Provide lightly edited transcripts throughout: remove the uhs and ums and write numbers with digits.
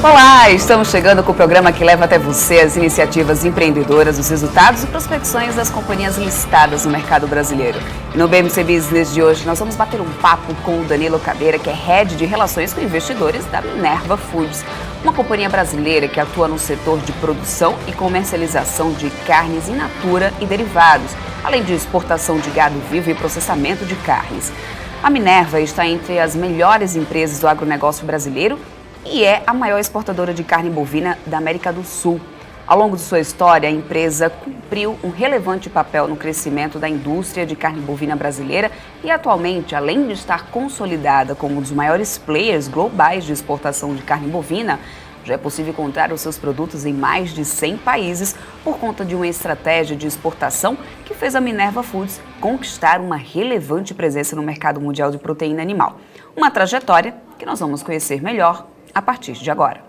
Olá, estamos chegando com o programa que leva até você as iniciativas empreendedoras, os resultados e prospecções das companhias listadas no mercado brasileiro. E no BMC Business de hoje nós vamos bater um papo com o Danilo Cadeira, que é Head de Relações com Investidores da Minerva Foods, uma companhia brasileira que atua no setor de produção e comercialização de carnes in natura e derivados, além de exportação de gado vivo e processamento de carnes. A Minerva está entre as melhores empresas do agronegócio brasileiro e é a maior exportadora de carne bovina da América do Sul. Ao longo de sua história, a empresa cumpriu um relevante papel no crescimento da indústria de carne bovina brasileira e atualmente, além de estar consolidada como um dos maiores players globais de exportação de carne bovina, já é possível encontrar os seus produtos em mais de 100 países por conta de uma estratégia de exportação que fez a Minerva Foods conquistar uma relevante presença no mercado mundial de proteína animal. Uma trajetória que nós vamos conhecer melhor a partir de agora.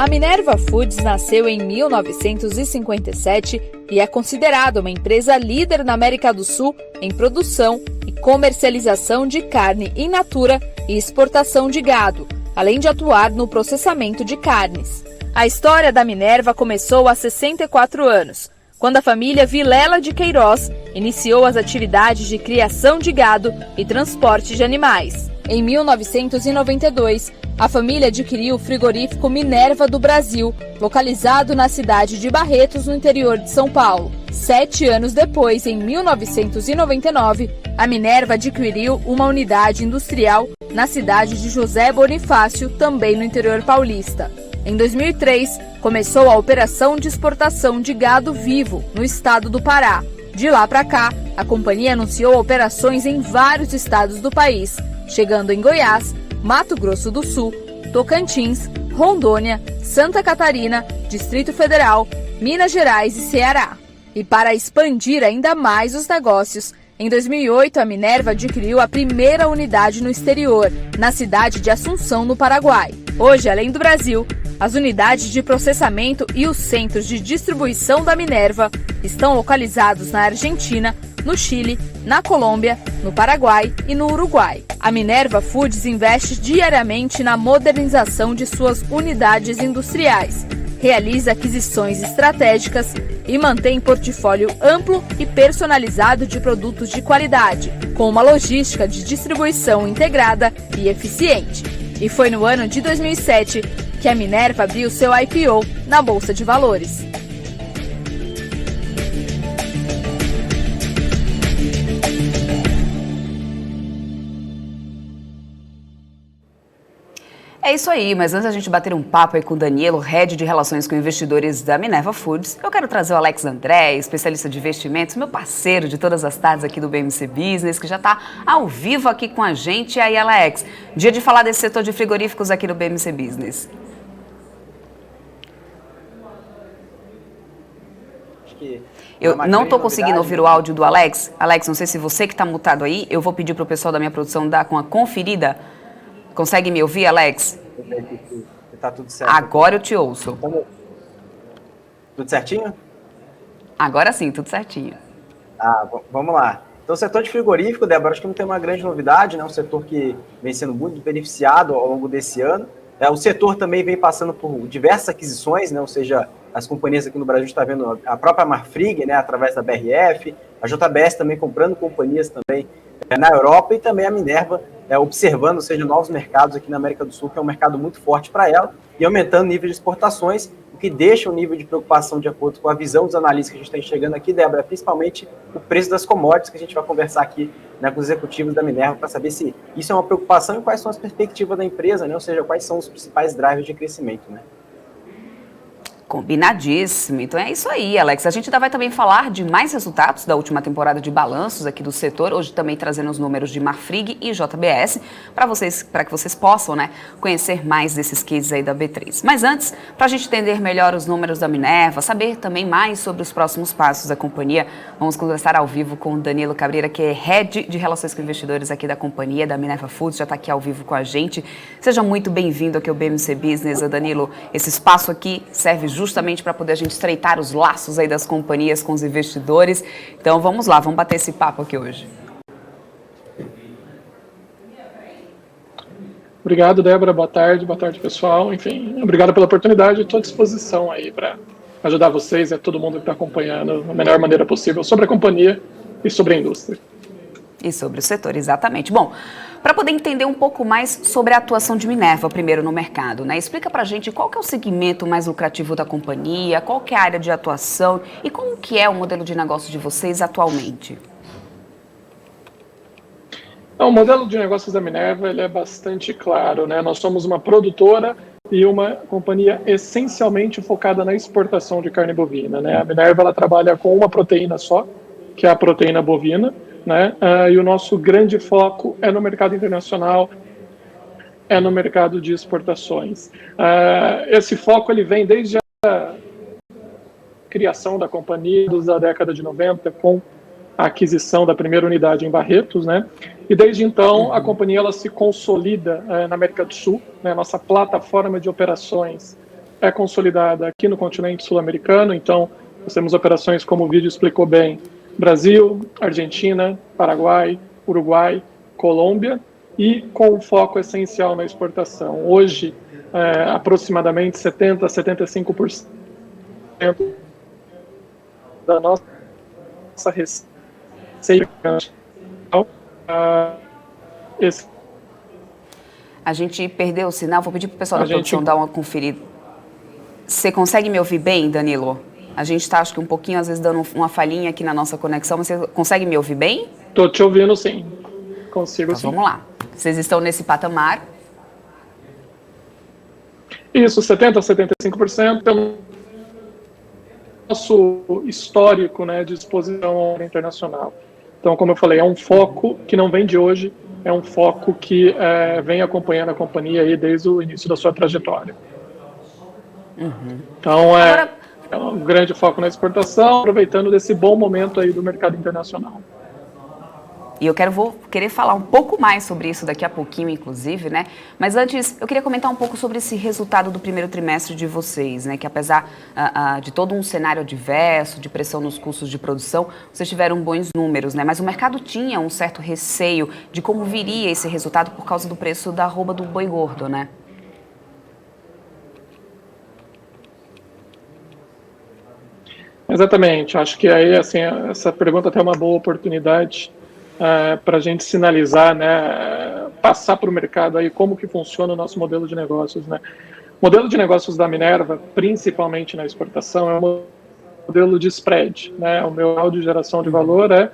A Minerva Foods nasceu em 1957 e é considerada uma empresa líder na América do Sul em produção e comercialização de carne in natura e exportação de gado, além de atuar no processamento de carnes. A história da Minerva começou há 64 anos, quando a família Vilela de Queiroz iniciou as atividades de criação de gado e transporte de animais. Em 1992, a família adquiriu o frigorífico Minerva do Brasil, localizado na cidade de Barretos, no interior de São Paulo. 7 anos depois, em 1999, a Minerva adquiriu uma unidade industrial na cidade de José Bonifácio, também no interior paulista. Em 2003, começou a operação de exportação de gado vivo no estado do Pará. De lá para cá, a companhia anunciou operações em vários estados do país, chegando em Goiás, Mato Grosso do Sul, Tocantins, Rondônia, Santa Catarina, Distrito Federal, Minas Gerais e Ceará. E para expandir ainda mais os negócios, em 2008 a Minerva adquiriu a primeira unidade no exterior, na cidade de Assunção, no Paraguai. Hoje, além do Brasil, as unidades de processamento e os centros de distribuição da Minerva estão localizados na Argentina, no Chile, na Colômbia, no Paraguai e no Uruguai. A Minerva Foods investe diariamente na modernização de suas unidades industriais, realiza aquisições estratégicas e mantém portfólio amplo e personalizado de produtos de qualidade, com uma logística de distribuição integrada e eficiente. E foi no ano de 2007 que a Minerva abriu seu IPO na Bolsa de Valores. É isso aí, mas antes da gente bater um papo aí com o Danilo, Head de Relações com Investidores da Minerva Foods, eu quero trazer o Alex André, especialista de investimentos, meu parceiro de todas as tardes aqui do BMC Business, que já está ao vivo aqui com a gente. E aí, Alex, dia de falar desse setor de frigoríficos aqui do BMC Business. Eu não estou conseguindo ouvir o áudio do Alex. Alex, não sei se você que está mutado aí, eu vou pedir para o pessoal da minha produção dar uma conferida. Consegue me ouvir, Alex? Tá tudo certo. Agora eu te ouço. Tudo certinho? Agora sim, tudo certinho. Vamos lá. Então, o setor de frigorífico, Débora, acho que não tem uma grande novidade, né? Um setor que vem sendo muito beneficiado ao longo desse ano. O setor também vem passando por diversas aquisições, né? Ou seja, as companhias aqui no Brasil estão vendo a própria Marfrig, né? Através da BRF, a JBS também comprando companhias também na Europa e também a Minerva observando, ou seja, novos mercados aqui na América do Sul, que é um mercado muito forte para ela, e aumentando o nível de exportações, o que deixa o nível de preocupação de acordo com a visão dos analistas que a gente está enxergando aqui, Débora, principalmente o preço das commodities, que a gente vai conversar aqui, né, com os executivos da Minerva para saber se isso é uma preocupação e quais são as perspectivas da empresa, né, ou seja, quais são os principais drivers de crescimento, né? Combinadíssimo. Então é isso aí, Alex. A gente ainda vai também falar de mais resultados da última temporada de balanços aqui do setor, hoje também trazendo os números de Marfrig e JBS, para que vocês possam, né, conhecer mais desses cases aí da B3. Mas antes, para a gente entender melhor os números da Minerva, saber também mais sobre os próximos passos da companhia, vamos conversar ao vivo com o Danilo Cadeira, que é Head de Relações com Investidores aqui da companhia, da Minerva Foods, já está aqui ao vivo com a gente. Seja muito bem-vindo aqui ao BMC Business, Danilo. Esse espaço aqui serve justamente para poder a gente estreitar os laços aí das companhias com os investidores. Então vamos lá, vamos bater esse papo aqui hoje. Obrigado, Débora. Boa tarde, pessoal. Enfim, obrigado pela oportunidade. Estou à disposição aí para ajudar vocês e todo mundo que está acompanhando da melhor maneira possível sobre a companhia e sobre a indústria. E sobre o setor, exatamente. Bom, para poder entender um pouco mais sobre a atuação de Minerva primeiro no mercado, né? Explica para a gente qual que é o segmento mais lucrativo da companhia, qual que é a área de atuação e como que é o modelo de negócio de vocês atualmente. O modelo de negócios da Minerva ele é bastante claro, né? Nós somos uma produtora e uma companhia essencialmente focada na exportação de carne bovina, né? A Minerva ela trabalha com uma proteína só, que é a proteína bovina, né? E o nosso grande foco é no mercado internacional, é no mercado de exportações. Esse foco ele vem desde a criação da companhia da década de 90, com a aquisição da primeira unidade em Barretos, né? E desde então a companhia ela se consolida na América do Sul, né? Nossa plataforma de operações é consolidada aqui no continente sul-americano, então nós temos operações, como o vídeo explicou bem, Brasil, Argentina, Paraguai, Uruguai, Colômbia, e com um foco essencial na exportação. Hoje, aproximadamente 70% a 75% da nossa receita. A gente perdeu o sinal, vou pedir para o pessoal da produção dar uma conferida. Você consegue me ouvir bem, Danilo? A gente está, acho que um pouquinho, às vezes, dando uma falhinha aqui na nossa conexão, mas você consegue me ouvir bem? Estou te ouvindo, sim. Consigo, então, sim. Vamos lá. Vocês estão nesse patamar? Isso, 70% a 75% é o nosso histórico, né, de exposição internacional. Então, como eu falei, é um foco que não vem de hoje, é um foco que vem acompanhando a companhia aí desde o início da sua trajetória. Então, Agora, é um grande foco na exportação, aproveitando desse bom momento aí do mercado internacional. E eu vou querer falar um pouco mais sobre isso daqui a pouquinho, inclusive, né? Mas antes, eu queria comentar um pouco sobre esse resultado do primeiro trimestre de vocês, né? Que apesar de todo um cenário adverso, de pressão nos custos de produção, vocês tiveram bons números, né? Mas o mercado tinha um certo receio de como viria esse resultado por causa do preço da arroba do boi gordo, né? Exatamente. Acho que aí, assim, essa pergunta tem uma boa oportunidade para a gente sinalizar, né, passar para o mercado aí como que funciona o nosso modelo de negócios, né? O modelo de negócios da Minerva, principalmente na exportação, é um modelo de spread, né? O meu grau de geração de valor é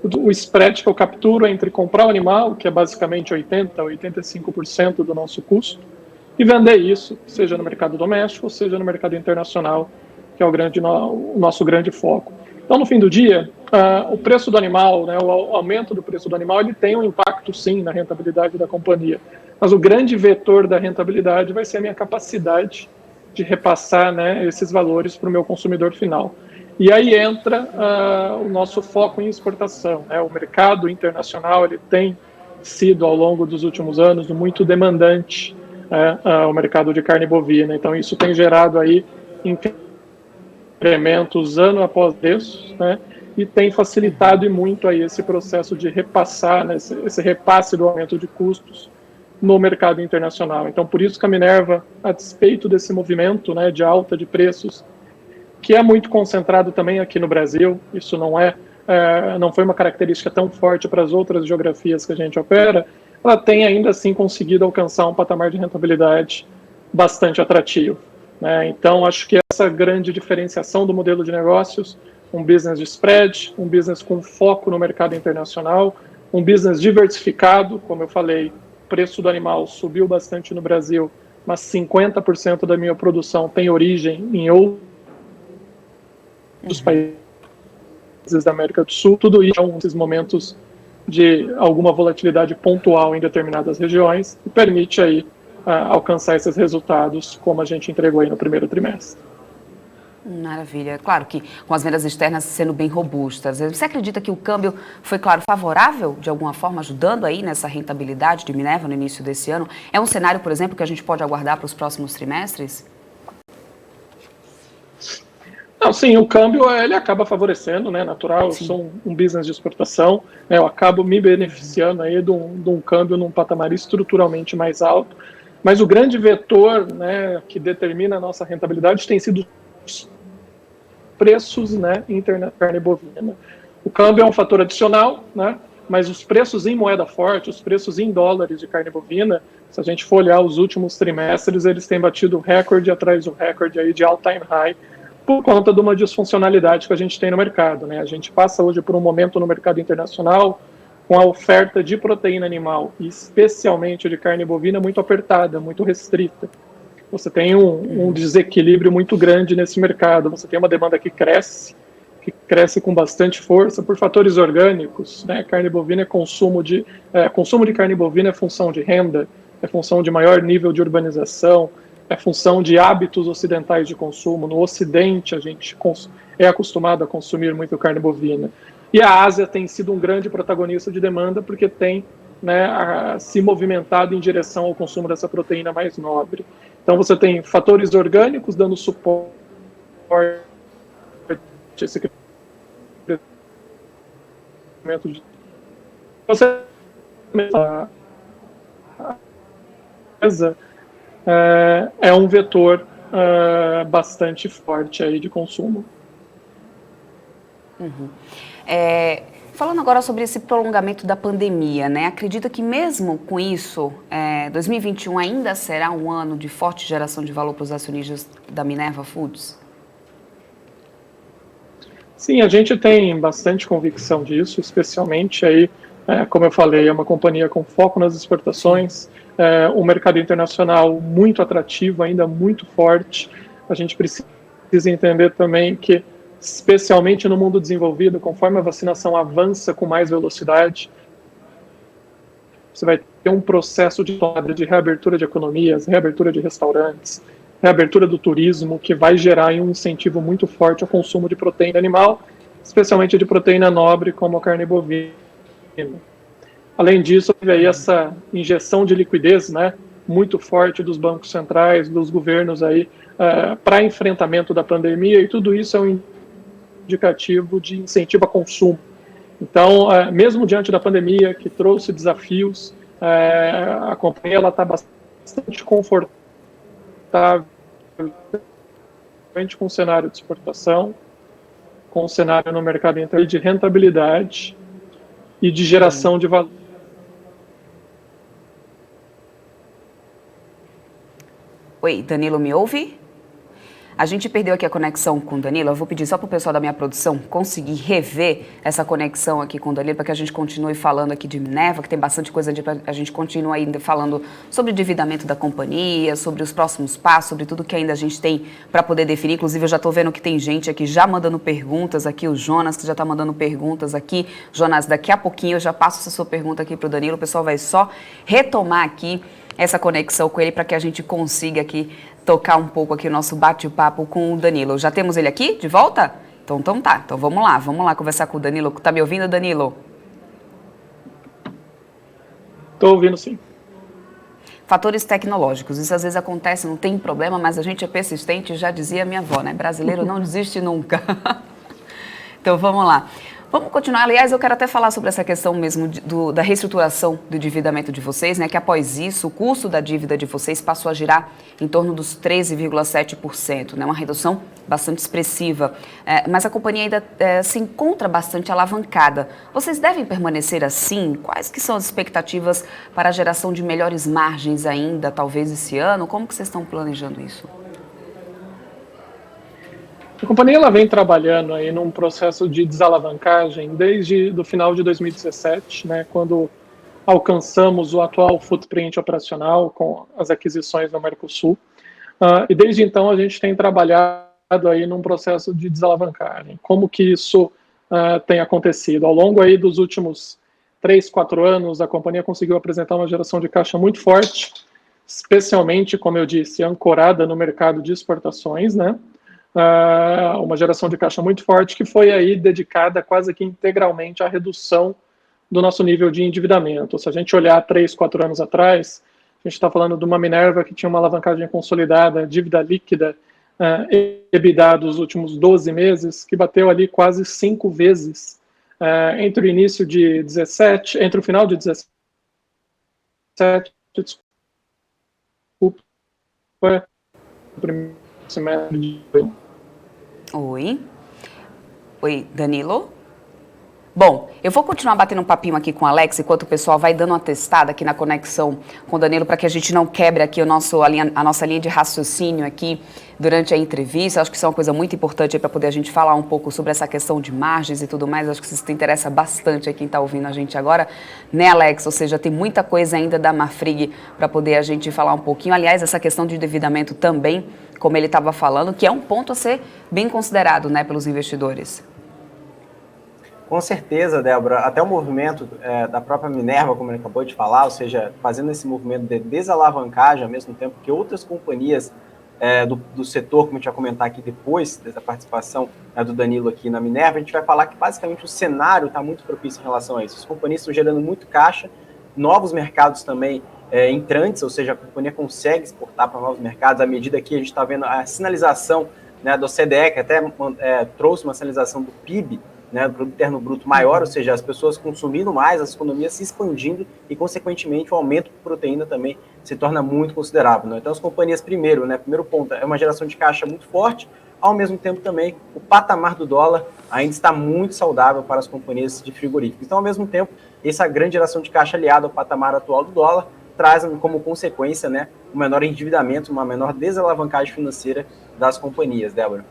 o spread que eu capturo entre comprar o animal, que é basicamente 80% a 85% do nosso custo, e vender isso, seja no mercado doméstico, seja no mercado internacional, que é o nosso grande foco. Então, no fim do dia, o preço do animal, né, o aumento do preço do animal, ele tem um impacto, sim, na rentabilidade da companhia. Mas o grande vetor da rentabilidade vai ser a minha capacidade de repassar, né, esses valores para o meu consumidor final. E aí entra o nosso foco em exportação, né? O mercado internacional ele tem sido, ao longo dos últimos anos, muito demandante o mercado de carne bovina. Então, isso tem gerado aí incrementos ano após isso, né, e tem facilitado e muito aí esse processo de repassar, né, esse repasse do aumento de custos no mercado internacional. Então, por isso que a Minerva, a despeito desse movimento, né, de alta de preços, que é muito concentrado também aqui no Brasil, isso não foi uma característica tão forte para as outras geografias que a gente opera, ela tem ainda assim conseguido alcançar um patamar de rentabilidade bastante atrativo. Então, acho que essa grande diferenciação do modelo de negócios, um business de spread, um business com foco no mercado internacional, um business diversificado, como eu falei, o preço do animal subiu bastante no Brasil, mas 50% da minha produção tem origem em outros países da América do Sul. Tudo isso são esses momentos de alguma volatilidade pontual em determinadas regiões e permite aí alcançar esses resultados como a gente entregou aí no primeiro trimestre. Maravilha. Claro que com as vendas externas sendo bem robustas. Você acredita que o câmbio foi, claro, favorável, de alguma forma, ajudando aí nessa rentabilidade de Minerva no início desse ano? É um cenário, por exemplo, que a gente pode aguardar para os próximos trimestres? Não, sim, o câmbio ele acaba favorecendo, né? Natural, eu sou um business de exportação, né, eu acabo me beneficiando aí de um câmbio num patamar estruturalmente mais alto, mas o grande vetor, né, que determina a nossa rentabilidade tem sido os preços, né, interna carne bovina. O câmbio é um fator adicional, né? Mas os preços em moeda forte, os preços em dólares de carne bovina, se a gente for olhar os últimos trimestres, eles têm batido recorde atrás do recorde aí de all-time high, por conta de uma disfuncionalidade que a gente tem no mercado, né? A gente passa hoje por um momento no mercado internacional com a oferta de proteína animal, especialmente de carne bovina, muito apertada, muito restrita. Você tem um desequilíbrio muito grande nesse mercado, você tem uma demanda que cresce com bastante força por fatores orgânicos, né? Carne bovina é consumo de carne bovina é função de renda, é função de maior nível de urbanização, é função de hábitos ocidentais de consumo. No Ocidente a gente é acostumado a consumir muito carne bovina. E a Ásia tem sido um grande protagonista de demanda porque tem, né, se movimentado em direção ao consumo dessa proteína mais nobre. Então você tem fatores orgânicos dando suporte a esse crescimento de... Você é um vetor bastante forte aí de consumo. Uhum. Falando agora sobre esse prolongamento da pandemia, né? Acredita que mesmo com isso, 2021 ainda será um ano de forte geração de valor para os acionistas da Minerva Foods? Sim, a gente tem bastante convicção disso, especialmente aí, como eu falei, é uma companhia com foco nas exportações, um mercado internacional muito atrativo, ainda muito forte. A gente precisa entender também que, especialmente no mundo desenvolvido, conforme a vacinação avança com mais velocidade, você vai ter um processo de tomada de reabertura de economias, reabertura de restaurantes, reabertura do turismo, que vai gerar um incentivo muito forte ao consumo de proteína animal, especialmente de proteína nobre, como a carne bovina. Além disso, teve aí essa injeção de liquidez, né, muito forte dos bancos centrais, dos governos aí, para enfrentamento da pandemia, e tudo isso é um indicativo de incentivo a consumo. Então, mesmo diante da pandemia, que trouxe desafios, a companhia está bastante confortável com o cenário de exportação, com o cenário no mercado interno de rentabilidade e de geração de valor. Oi, Danilo, me ouve? A gente perdeu aqui a conexão com o Danilo. Eu vou pedir só para o pessoal da minha produção conseguir rever essa conexão aqui com o Danilo, para que a gente continue falando aqui de Minerva, que tem bastante coisa, a gente continua ainda falando sobre o endividamento da companhia, sobre os próximos passos, sobre tudo que ainda a gente tem para poder definir. Inclusive, eu já estou vendo que tem gente aqui já mandando perguntas aqui, o Jonas, que já está mandando perguntas aqui. Jonas, daqui a pouquinho eu já passo essa sua pergunta aqui para o Danilo. O pessoal vai só retomar aqui essa conexão com ele para que a gente consiga aqui tocar um pouco aqui o nosso bate-papo com o Danilo. Já temos ele aqui de volta? Então tá. Então vamos lá conversar com o Danilo. Tá me ouvindo, Danilo? Estou ouvindo, sim. Fatores tecnológicos, isso às vezes acontece, não tem problema, mas a gente é persistente, já dizia minha avó, né? Brasileiro não desiste nunca. Então vamos lá. Vamos continuar. Aliás, eu quero até falar sobre essa questão mesmo da reestruturação do endividamento de vocês, né? Que após isso, o custo da dívida de vocês passou a girar em torno dos 13,7%, né? Uma redução bastante expressiva. Mas a companhia ainda se encontra bastante alavancada. Vocês devem permanecer assim? Quais que são as expectativas para a geração de melhores margens ainda, talvez esse ano? Como que vocês estão planejando isso? A companhia ela vem trabalhando aí num processo de desalavancagem desde o final de 2017, né, quando alcançamos o atual footprint operacional com as aquisições no Mercosul. E desde então a gente tem trabalhado aí num processo de desalavancagem. Como que isso tem acontecido? Ao longo aí dos últimos 3, 4 anos, a companhia conseguiu apresentar uma geração de caixa muito forte, especialmente, como eu disse, ancorada no mercado de exportações, né? Uma geração de caixa muito forte que foi aí dedicada quase que integralmente à redução do nosso nível de endividamento. Se a gente olhar 3, 4 anos atrás, a gente está falando de uma Minerva que tinha uma alavancagem consolidada, dívida líquida EBITDA dos últimos 12 meses, que bateu ali quase 5 vezes entre o início de 17, entre o final de 17, desculpa, o primeiro semestre de... Oi, Danilo? Bom, eu vou continuar batendo um papinho aqui com o Alex, enquanto o pessoal vai dando uma testada aqui na conexão com o Danilo, para que a gente não quebre aqui a nossa linha de raciocínio aqui durante a entrevista. Acho que isso é uma coisa muito importante para poder a gente falar um pouco sobre essa questão de margens e tudo mais. Acho que isso interessa bastante a quem está ouvindo a gente agora, né, Alex? Ou seja, tem muita coisa ainda da Marfrig para poder a gente falar um pouquinho. Aliás, essa questão de endividamento também, como ele estava falando, que é um ponto a ser bem considerado, né, pelos investidores. Com certeza, Débora. Até o movimento da própria Minerva, como ele acabou de falar, ou seja, fazendo esse movimento de desalavancagem, ao mesmo tempo que outras companhias do setor, como a gente vai comentar aqui depois dessa participação do Danilo aqui na Minerva, a gente vai falar que basicamente o cenário está muito propício em relação a isso. As companhias estão gerando muito caixa, novos mercados também entrantes, ou seja, a companhia consegue exportar para novos mercados, à medida que a gente está vendo a sinalização, né, do OCDE, que até trouxe uma sinalização do PIB, né, do Produto Interno Bruto maior, ou seja, as pessoas consumindo mais, as economias se expandindo e, consequentemente, o aumento de proteína também se torna muito considerável. Né? Então, as companhias, primeiro ponto, é uma geração de caixa muito forte, ao mesmo tempo também o patamar do dólar ainda está muito saudável para as companhias de frigoríficos. Então, ao mesmo tempo, essa grande geração de caixa aliada ao patamar atual do dólar traz como consequência, né, um menor endividamento, uma menor desalavancagem financeira das companhias, Débora.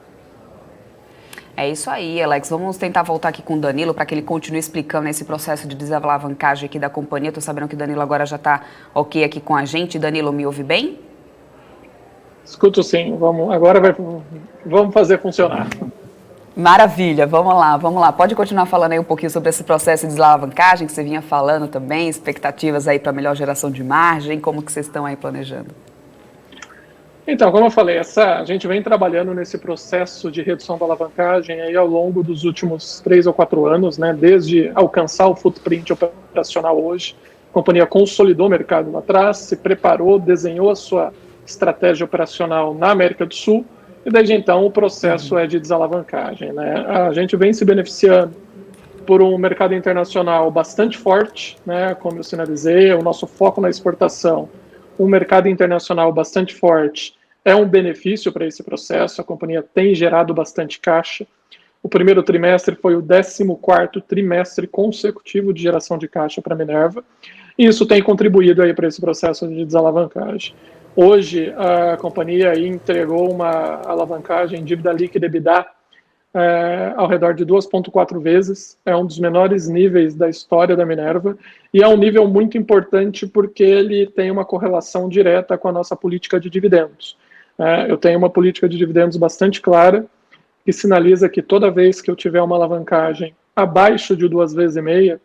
É isso aí, Alex. Vamos tentar voltar aqui com o Danilo para que ele continue explicando esse processo de desalavancagem aqui da companhia. Estou sabendo que o Danilo agora já está ok aqui com a gente. Danilo, me ouve bem? Escuto sim. Vamos fazer funcionar. Maravilha, vamos lá. Pode continuar falando aí um pouquinho sobre esse processo de desalavancagem que você vinha falando também, expectativas aí para melhor geração de margem, como que vocês estão aí planejando? Então, como eu falei, a gente vem trabalhando nesse processo de redução da alavancagem aí ao longo dos últimos 3 ou 4 anos, né, desde alcançar o footprint operacional hoje. A companhia consolidou o mercado lá atrás, se preparou, desenhou a sua estratégia operacional na América do Sul, e desde então o processo é de desalavancagem. Né? A gente vem se beneficiando por um mercado internacional bastante forte, né, como eu sinalizei, o nosso foco na exportação, um mercado internacional bastante forte é um benefício para esse processo. A companhia tem gerado bastante caixa. O primeiro trimestre foi o 14º trimestre consecutivo de geração de caixa para a Minerva, e isso tem contribuído aí para esse processo de desalavancagem. Hoje, a companhia aí entregou uma alavancagem dívida líquida EBITDA ao redor de 2,4 vezes, é um dos menores níveis da história da Minerva, e é um nível muito importante porque ele tem uma correlação direta com a nossa política de dividendos. Eu tenho uma política de dividendos bastante clara, que sinaliza que toda vez que eu tiver uma alavancagem abaixo de 2,5 vezes,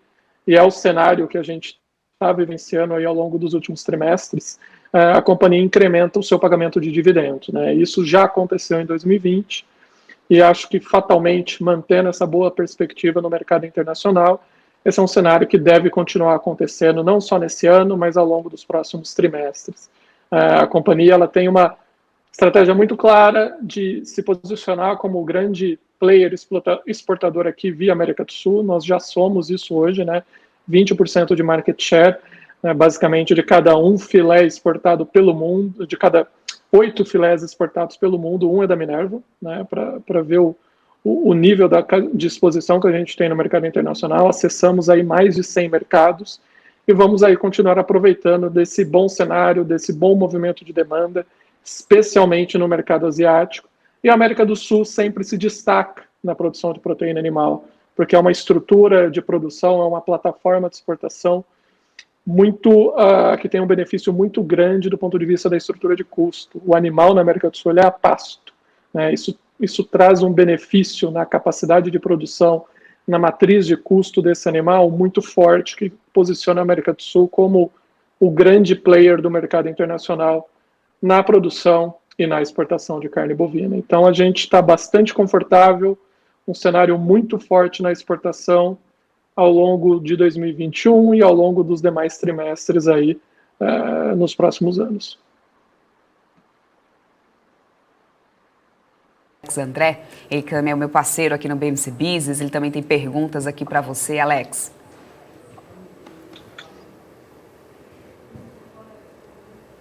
e é o cenário que a gente está vivenciando aí ao longo dos últimos trimestres, a companhia incrementa o seu pagamento de dividendos. Né? Isso já aconteceu em 2020, e acho que fatalmente, mantendo essa boa perspectiva no mercado internacional, esse é um cenário que deve continuar acontecendo, não só nesse ano, mas ao longo dos próximos trimestres. A companhia ela tem uma estratégia muito clara de se posicionar como grande player exportador aqui via América do Sul. Nós já somos isso hoje, né? 20% de market share, né? Basicamente de cada um filé exportado pelo mundo, de cada 8 filés exportados pelo mundo, um é da Minerva, né, para ver o nível de exposição que a gente tem no mercado internacional. Acessamos aí mais de 100 mercados e vamos aí continuar aproveitando desse bom cenário, desse bom movimento de demanda, especialmente no mercado asiático. E a América do Sul sempre se destaca na produção de proteína animal, porque é uma estrutura de produção, é uma plataforma de exportação que tem um benefício muito grande do ponto de vista da estrutura de custo. O animal na América do Sul é a pasto, né? Isso traz um benefício na capacidade de produção, na matriz de custo desse animal muito forte, que posiciona a América do Sul como o grande player do mercado internacional na produção e na exportação de carne bovina. Então a gente está bastante confortável, um cenário muito forte na exportação ao longo de 2021 e ao longo dos demais trimestres aí nos próximos anos. André, ele também é o meu parceiro aqui no BMC Business, ele também tem perguntas aqui para você, Alex.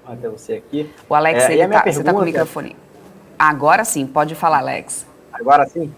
Até você aqui. O Alex, você está com o microfone. Agora sim, pode falar, Alex. Agora sim?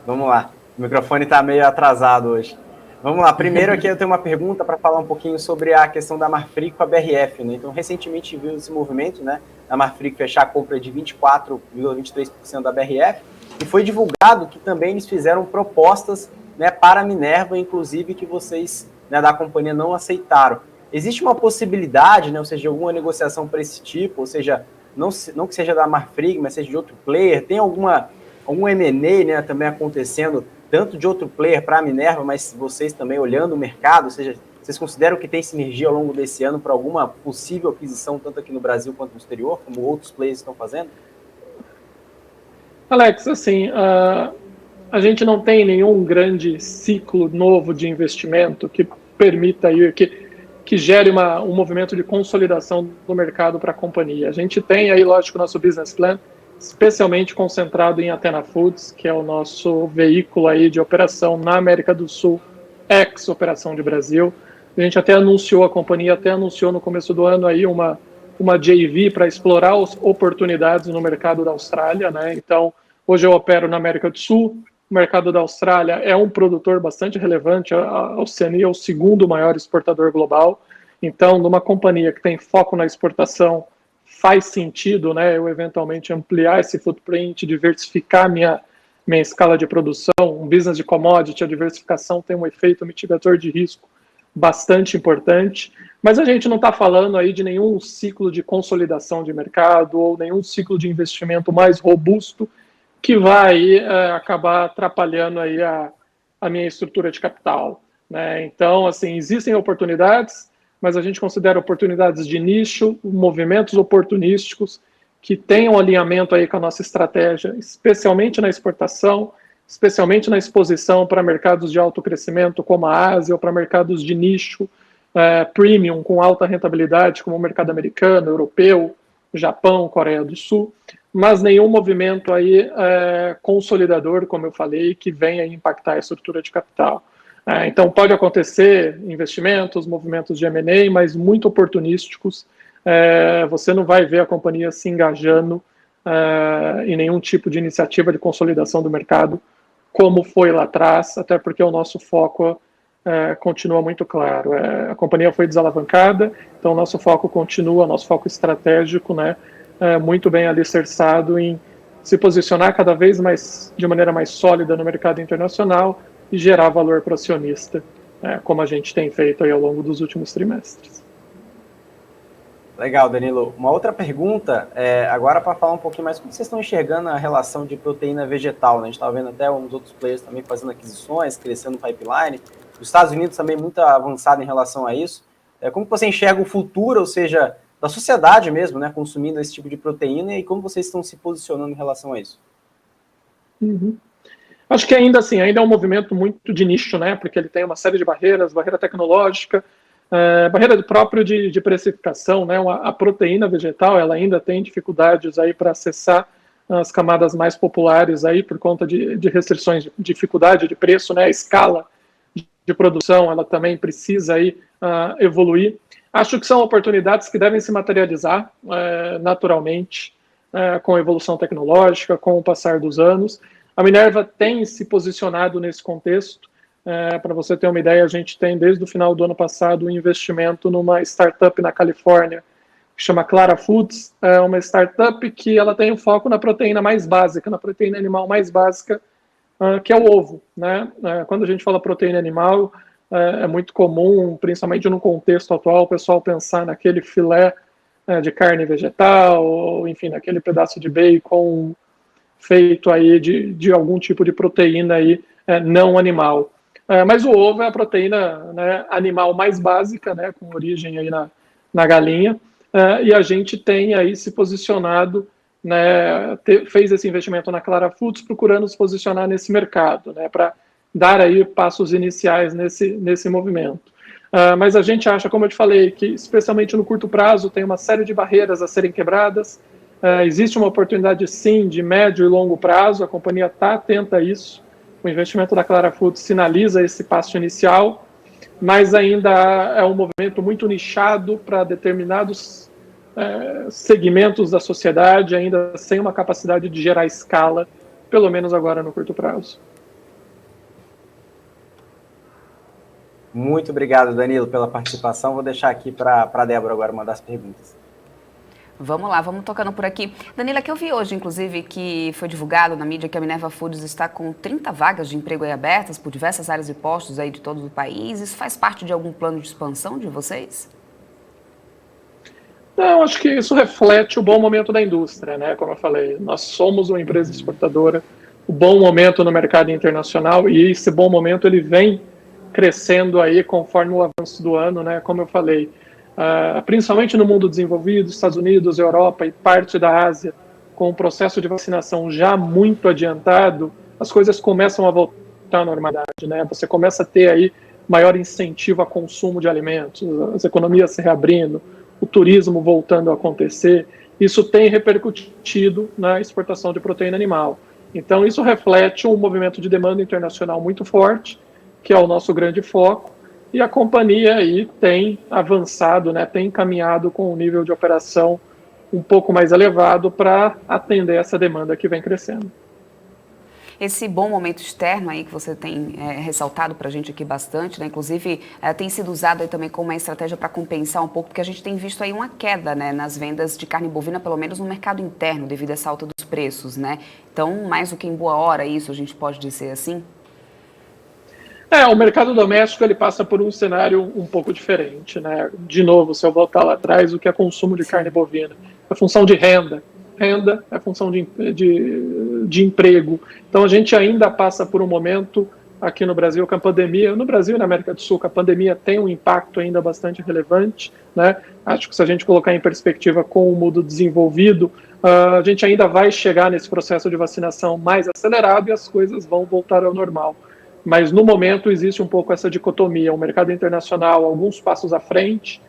Vamos lá. O microfone está meio atrasado hoje. Vamos lá. Primeiro aqui eu tenho uma pergunta para falar um pouquinho sobre a questão da Marfrig com a BRF, né? Então, recentemente viu esse movimento, né? A Marfrig fechar a compra de 24,23% da BRF e foi divulgado que também eles fizeram propostas, né, para a Minerva, inclusive que vocês, né, da companhia não aceitaram. Existe uma possibilidade, né, ou seja, de alguma negociação para esse tipo, ou seja, não que seja da Marfrig, mas seja de outro player? Tem algum M&A, né, também acontecendo, tanto de outro player para a Minerva, mas vocês também olhando o mercado, ou seja, vocês consideram que tem sinergia ao longo desse ano para alguma possível aquisição, tanto aqui no Brasil quanto no exterior, como outros players estão fazendo? Alex, assim, a gente não tem nenhum grande ciclo novo de investimento que permita aí, que gere um movimento de consolidação do mercado para a companhia. A gente tem aí, lógico, nosso business plan, especialmente concentrado em Athena Foods, que é o nosso veículo aí de operação na América do Sul, ex-operação de Brasil. A gente até anunciou, a companhia até anunciou no começo do ano aí uma JV para explorar as oportunidades no mercado da Austrália, né? Então, hoje eu opero na América do Sul. O mercado da Austrália é um produtor bastante relevante. A Oceania é o segundo maior exportador global. Então, numa companhia que tem foco na exportação, faz sentido, né, eu eventualmente ampliar esse footprint, diversificar minha escala de produção. Um business de commodity, a diversificação tem um efeito mitigador de risco bastante importante. Mas a gente não está falando aí de nenhum ciclo de consolidação de mercado ou nenhum ciclo de investimento mais robusto que vai acabar atrapalhando aí a minha estrutura de capital, né? Então, assim, existem oportunidades, mas a gente considera oportunidades de nicho, movimentos oportunísticos que tenham alinhamento aí com a nossa estratégia, especialmente na exportação, especialmente na exposição para mercados de alto crescimento, como a Ásia, ou para mercados de nicho, premium, com alta rentabilidade, como o mercado americano, europeu, Japão, Coreia do Sul, mas nenhum movimento aí consolidador, como eu falei, que venha impactar a estrutura de capital. Então, pode acontecer investimentos, movimentos de M&A, mas muito oportunísticos. Você não vai ver a companhia se engajando em nenhum tipo de iniciativa de consolidação do mercado, como foi lá atrás, até porque o nosso foco continua muito claro. A companhia foi desalavancada, então o nosso foco continua, nosso foco estratégico, né, muito bem alicerçado em se posicionar cada vez mais de maneira mais sólida no mercado internacional e gerar valor para o acionista, como a gente tem feito aí ao longo dos últimos trimestres. Legal, Danilo. Uma outra pergunta, agora para falar um pouquinho mais, como vocês estão enxergando a relação de proteína vegetal, né? A gente está vendo até uns outros players também fazendo aquisições, crescendo no pipeline, os Estados Unidos também muito avançado em relação a isso. Como você enxerga o futuro, ou seja, da sociedade mesmo, né, consumindo esse tipo de proteína, e como vocês estão se posicionando em relação a isso? Acho que ainda assim, ainda é um movimento muito de nicho, né, porque ele tem uma série de barreiras, barreira tecnológica, barreira própria de precificação, né, a proteína vegetal, ela ainda tem dificuldades aí para acessar as camadas mais populares aí por conta de restrições, de dificuldade de preço, né, a escala de produção, ela também precisa aí evoluir. Acho que são oportunidades que devem se materializar naturalmente com a evolução tecnológica, com o passar dos anos. A Minerva tem se posicionado nesse contexto. Para você ter uma ideia, a gente tem desde o final do ano passado um investimento numa startup na Califórnia que chama Clara Foods. É uma startup que ela tem um foco na proteína mais básica, na proteína animal mais básica, que é o ovo, né? Quando a gente fala proteína animal, é muito comum, principalmente no contexto atual, o pessoal pensar naquele filé de carne vegetal, ou enfim, naquele pedaço de bacon feito aí de algum tipo de proteína aí, não animal. Mas o ovo é a proteína, né, animal mais básica, né, com origem aí na galinha, e a gente tem aí se posicionado, né, fez esse investimento na Clara Foods procurando se posicionar nesse mercado, né, para dar aí passos iniciais nesse movimento. Mas a gente acha, como eu te falei, que especialmente no curto prazo tem uma série de barreiras a serem quebradas, Existe uma oportunidade, sim, de médio e longo prazo, a companhia está atenta a isso. O investimento da Clara Foods sinaliza esse passo inicial, mas ainda é um movimento muito nichado para determinados segmentos da sociedade, ainda sem uma capacidade de gerar escala, pelo menos agora no curto prazo. Muito obrigado, Danilo, pela participação. Vou deixar aqui para a Débora agora mandar as perguntas. Vamos lá, vamos tocando por aqui. Danila, que eu vi hoje, inclusive, que foi divulgado na mídia que a Minerva Foods está com 30 vagas de emprego aí abertas por diversas áreas e postos aí de todo o país. Isso faz parte de algum plano de expansão de vocês? Não, acho que isso reflete o bom momento da indústria, né? Como eu falei, nós somos uma empresa exportadora, o bom momento no mercado internacional, e esse bom momento ele vem crescendo aí conforme o avanço do ano, né? Como eu falei, principalmente no mundo desenvolvido, Estados Unidos, Europa e parte da Ásia, com o processo de vacinação já muito adiantado, as coisas começam a voltar à normalidade, né? Você começa a ter aí maior incentivo a consumo de alimentos, as economias se reabrindo, o turismo voltando a acontecer. Isso tem repercutido na exportação de proteína animal. Então, isso reflete um movimento de demanda internacional muito forte, que é o nosso grande foco, e a companhia aí tem avançado, né, tem caminhado com um nível de operação um pouco mais elevado para atender essa demanda que vem crescendo. Esse bom momento externo aí que você tem ressaltado para a gente aqui bastante, né? Inclusive tem sido usado aí também como uma estratégia para compensar um pouco, porque a gente tem visto aí uma queda, né, nas vendas de carne bovina, pelo menos no mercado interno, devido a essa alta dos preços, né? Então, mais do que em boa hora isso, a gente pode dizer assim? O mercado doméstico ele passa por um cenário um pouco diferente, né? De novo, se eu voltar lá atrás, o que é consumo de carne bovina? É função de renda. Renda é função de emprego. Então, a gente ainda passa por um momento aqui no Brasil com a pandemia. No Brasil e na América do Sul, a pandemia tem um impacto ainda bastante relevante, né? Acho que se a gente colocar em perspectiva com o mundo desenvolvido, a gente ainda vai chegar nesse processo de vacinação mais acelerado e as coisas vão voltar ao normal. Mas, no momento, existe um pouco essa dicotomia. O mercado internacional, alguns passos à frente,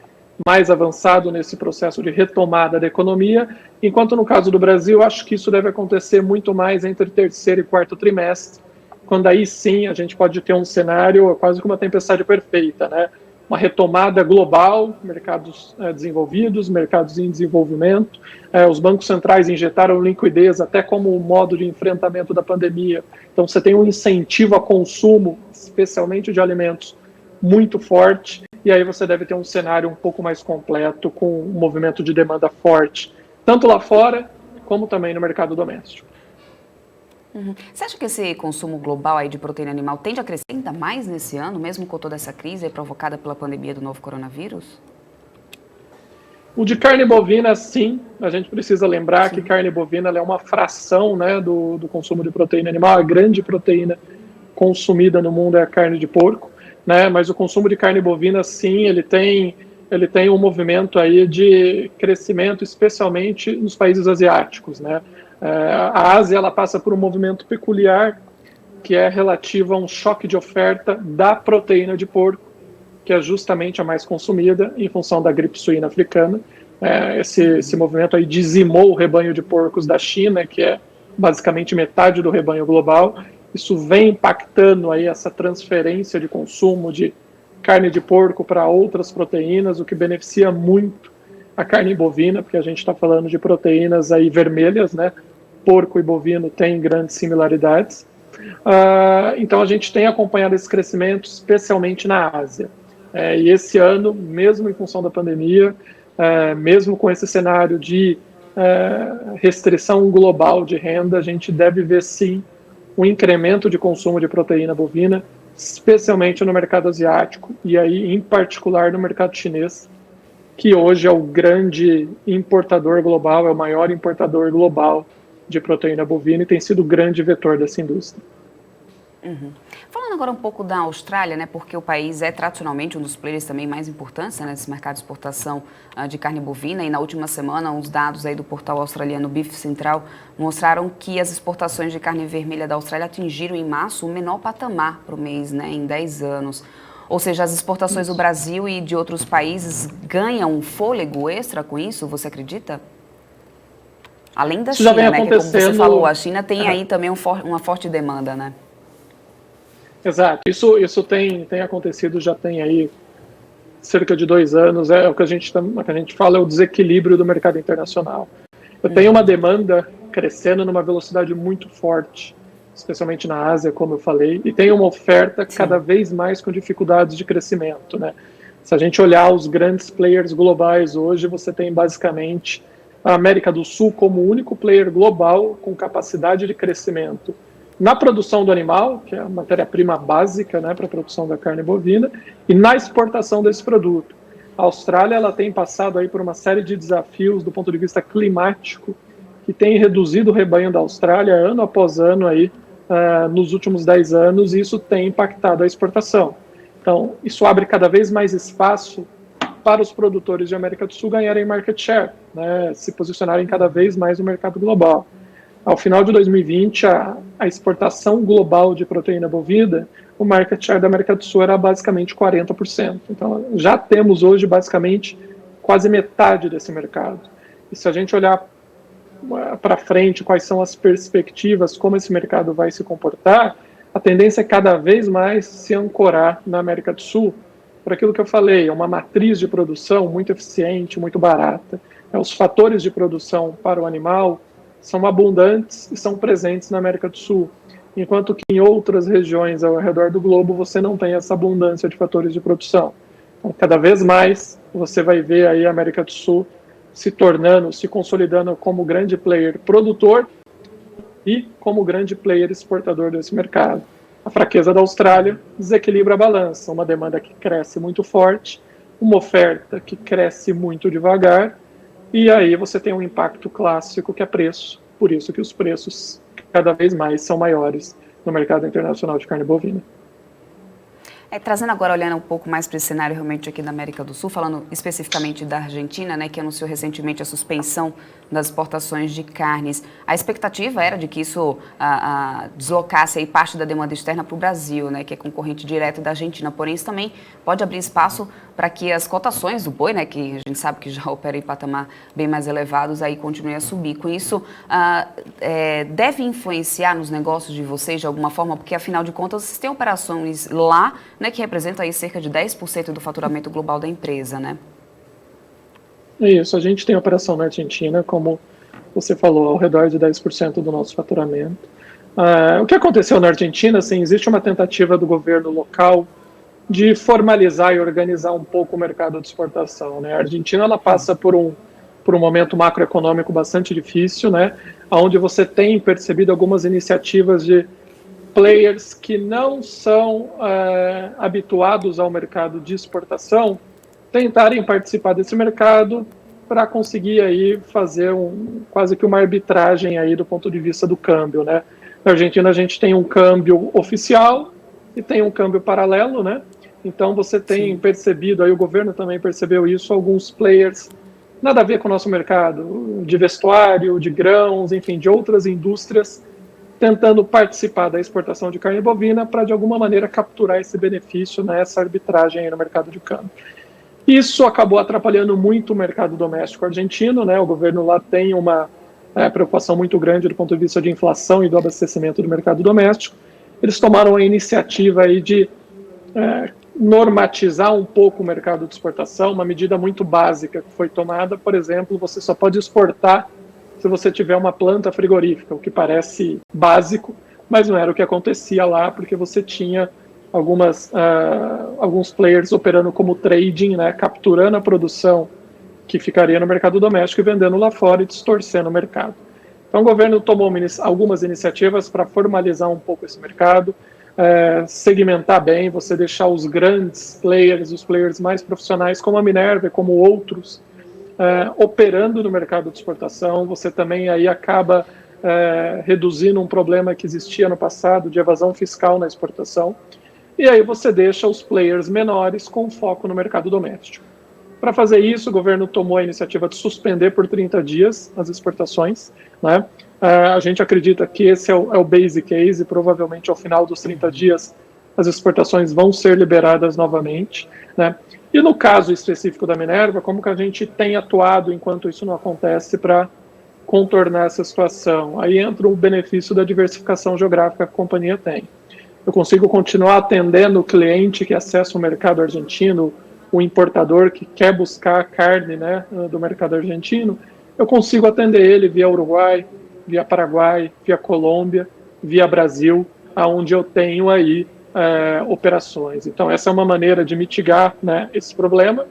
mais avançado nesse processo de retomada da economia, enquanto no caso do Brasil, acho que isso deve acontecer muito mais entre terceiro e quarto trimestre, quando aí sim a gente pode ter um cenário quase como uma tempestade perfeita, né? Uma retomada global, mercados desenvolvidos, mercados em desenvolvimento. Os bancos centrais injetaram liquidez até como modo de enfrentamento da pandemia. Então, você tem um incentivo a consumo, especialmente de alimentos, muito forte, e aí você deve ter um cenário um pouco mais completo, com um movimento de demanda forte, tanto lá fora, como também no mercado doméstico. Uhum. Você acha que esse consumo global aí de proteína animal tende a crescer ainda mais nesse ano, mesmo com toda essa crise provocada pela pandemia do novo coronavírus? O de carne bovina, sim. A gente precisa lembrar que carne bovina é uma fração, né, do consumo de proteína animal. A grande proteína consumida no mundo é a carne de porco, né? Mas o consumo de carne bovina, sim, ele tem um movimento aí de crescimento, especialmente nos países asiáticos, né? A Ásia ela passa por um movimento peculiar que é relativo a um choque de oferta da proteína de porco, que é justamente a mais consumida em função da gripe suína africana. Esse movimento aí dizimou o rebanho de porcos da China, que é basicamente metade do rebanho global. Isso vem impactando aí essa transferência de consumo de carne de porco para outras proteínas, o que beneficia muito a carne bovina, porque a gente está falando de proteínas aí vermelhas, né? Porco e bovino têm grandes similaridades. Então a gente tem acompanhado esse crescimento, especialmente na Ásia. E esse ano, mesmo em função da pandemia, mesmo com esse cenário de restrição global de renda, a gente deve ver sim um incremento de consumo de proteína bovina, especialmente no mercado asiático e aí em particular no mercado chinês, que hoje é o grande importador global, é o maior importador global de proteína bovina e tem sido o grande vetor dessa indústria. Uhum. Falando agora um pouco da Austrália, né, porque o país é tradicionalmente um dos players também mais importantes, né, nesse mercado de exportação de carne bovina, e na última semana os dados aí do portal australiano Beef Central mostraram que as exportações de carne vermelha da Austrália atingiram em março o menor patamar para o mês, né, em 10 anos. Ou seja, as exportações do Brasil e de outros países ganham um fôlego extra com isso, você acredita? Além da Isso já vem China, né? Que como você acontecendo. falou, a China tem aí também uma forte demanda, né? Exato. Isso tem acontecido, já tem aí cerca de 2 anos. O que a gente fala é o desequilíbrio do mercado internacional. Eu tenho uma demanda crescendo numa velocidade muito forte, especialmente na Ásia, como eu falei, e tem uma oferta cada vez mais com dificuldades de crescimento, né? Se a gente olhar os grandes players globais hoje, você tem basicamente a América do Sul como o único player global com capacidade de crescimento na produção do animal, que é a matéria-prima básica, né, para a produção da carne bovina, e na exportação desse produto. A Austrália ela tem passado aí por uma série de desafios do ponto de vista climático, que tem reduzido o rebanho da Austrália ano após ano aí, nos últimos 10 anos, e isso tem impactado a exportação. Então, isso abre cada vez mais espaço para os produtores de América do Sul ganharem market share, né, se posicionarem cada vez mais no mercado global. Ao final de 2020, a exportação global de proteína bovina, o market share da América do Sul era basicamente 40%. Então, já temos hoje basicamente quase metade desse mercado. E se a gente olhar para frente, quais são as perspectivas, como esse mercado vai se comportar, a tendência é cada vez mais se ancorar na América do Sul, por aquilo que eu falei, é uma matriz de produção muito eficiente, muito barata. Os fatores de produção para o animal são abundantes e são presentes na América do Sul, enquanto que em outras regiões ao redor do globo você não tem essa abundância de fatores de produção. Então, cada vez mais você vai ver aí a América do Sul se consolidando como grande player produtor e como grande player exportador desse mercado. A fraqueza da Austrália desequilibra a balança, uma demanda que cresce muito forte, uma oferta que cresce muito devagar, e aí você tem um impacto clássico que é preço, por isso que os preços cada vez mais são maiores no mercado internacional de carne bovina. Trazendo agora, olhando um pouco mais para esse cenário realmente aqui da América do Sul, falando especificamente da Argentina, né, que anunciou recentemente a suspensão das exportações de carnes. A expectativa era de que isso deslocasse aí parte da demanda externa para o Brasil, né, que é concorrente direto da Argentina. Porém, isso também pode abrir espaço para que as cotações do boi, né, que a gente sabe que já opera em patamar bem mais elevados, aí continuem a subir. Com isso, deve influenciar nos negócios de vocês de alguma forma, porque afinal de contas vocês têm operações lá, né, que representam aí cerca de 10% do faturamento global da empresa, né? Isso, a gente tem operação na Argentina, como você falou, ao redor de 10% do nosso faturamento. O que aconteceu na Argentina, assim, existe uma tentativa do governo local de formalizar e organizar um pouco o mercado de exportação, né? A Argentina ela passa por um momento macroeconômico bastante difícil, né? Onde você tem percebido algumas iniciativas de players que não são habituados ao mercado de exportação tentarem participar desse mercado para conseguir aí fazer quase que uma arbitragem aí do ponto de vista do câmbio, né? Na Argentina a gente tem um câmbio oficial e tem um câmbio paralelo, né? Então você tem percebido, aí o governo também percebeu isso, alguns players nada a ver com o nosso mercado, de vestuário, de grãos, enfim, de outras indústrias, tentando participar da exportação de carne bovina para, de alguma maneira, capturar esse benefício nessa arbitragem aí no mercado de câmbio. Isso acabou atrapalhando muito o mercado doméstico argentino, né? O governo lá tem uma preocupação muito grande do ponto de vista de inflação e do abastecimento do mercado doméstico. Eles tomaram a iniciativa aí de normatizar um pouco o mercado de exportação, uma medida muito básica que foi tomada, por exemplo, você só pode exportar se você tiver uma planta frigorífica, o que parece básico, mas não era o que acontecia lá, porque você tinha alguns players operando como trading, né, capturando a produção que ficaria no mercado doméstico e vendendo lá fora e distorcendo o mercado. Então o governo tomou algumas iniciativas para formalizar um pouco esse mercado, segmentar bem, você deixar os grandes players, os players mais profissionais como a Minerva e como outros, operando no mercado de exportação. Você também aí acaba reduzindo um problema que existia no passado de evasão fiscal na exportação, e aí você deixa os players menores com foco no mercado doméstico. Para fazer isso, o governo tomou a iniciativa de suspender por 30 dias as exportações, né? A gente acredita que esse é o base case, e provavelmente ao final dos 30 dias as exportações vão ser liberadas novamente, né? E no caso específico da Minerva, como que a gente tem atuado enquanto isso não acontece para contornar essa situação? Aí entra o benefício da diversificação geográfica que a companhia tem. Eu consigo continuar atendendo o cliente que acessa o mercado argentino, o importador que quer buscar carne, né, do mercado argentino, eu consigo atender ele via Uruguai, via Paraguai, via Colômbia, via Brasil, aonde eu tenho aí operações. Então, essa é uma maneira de mitigar, né, esse problema.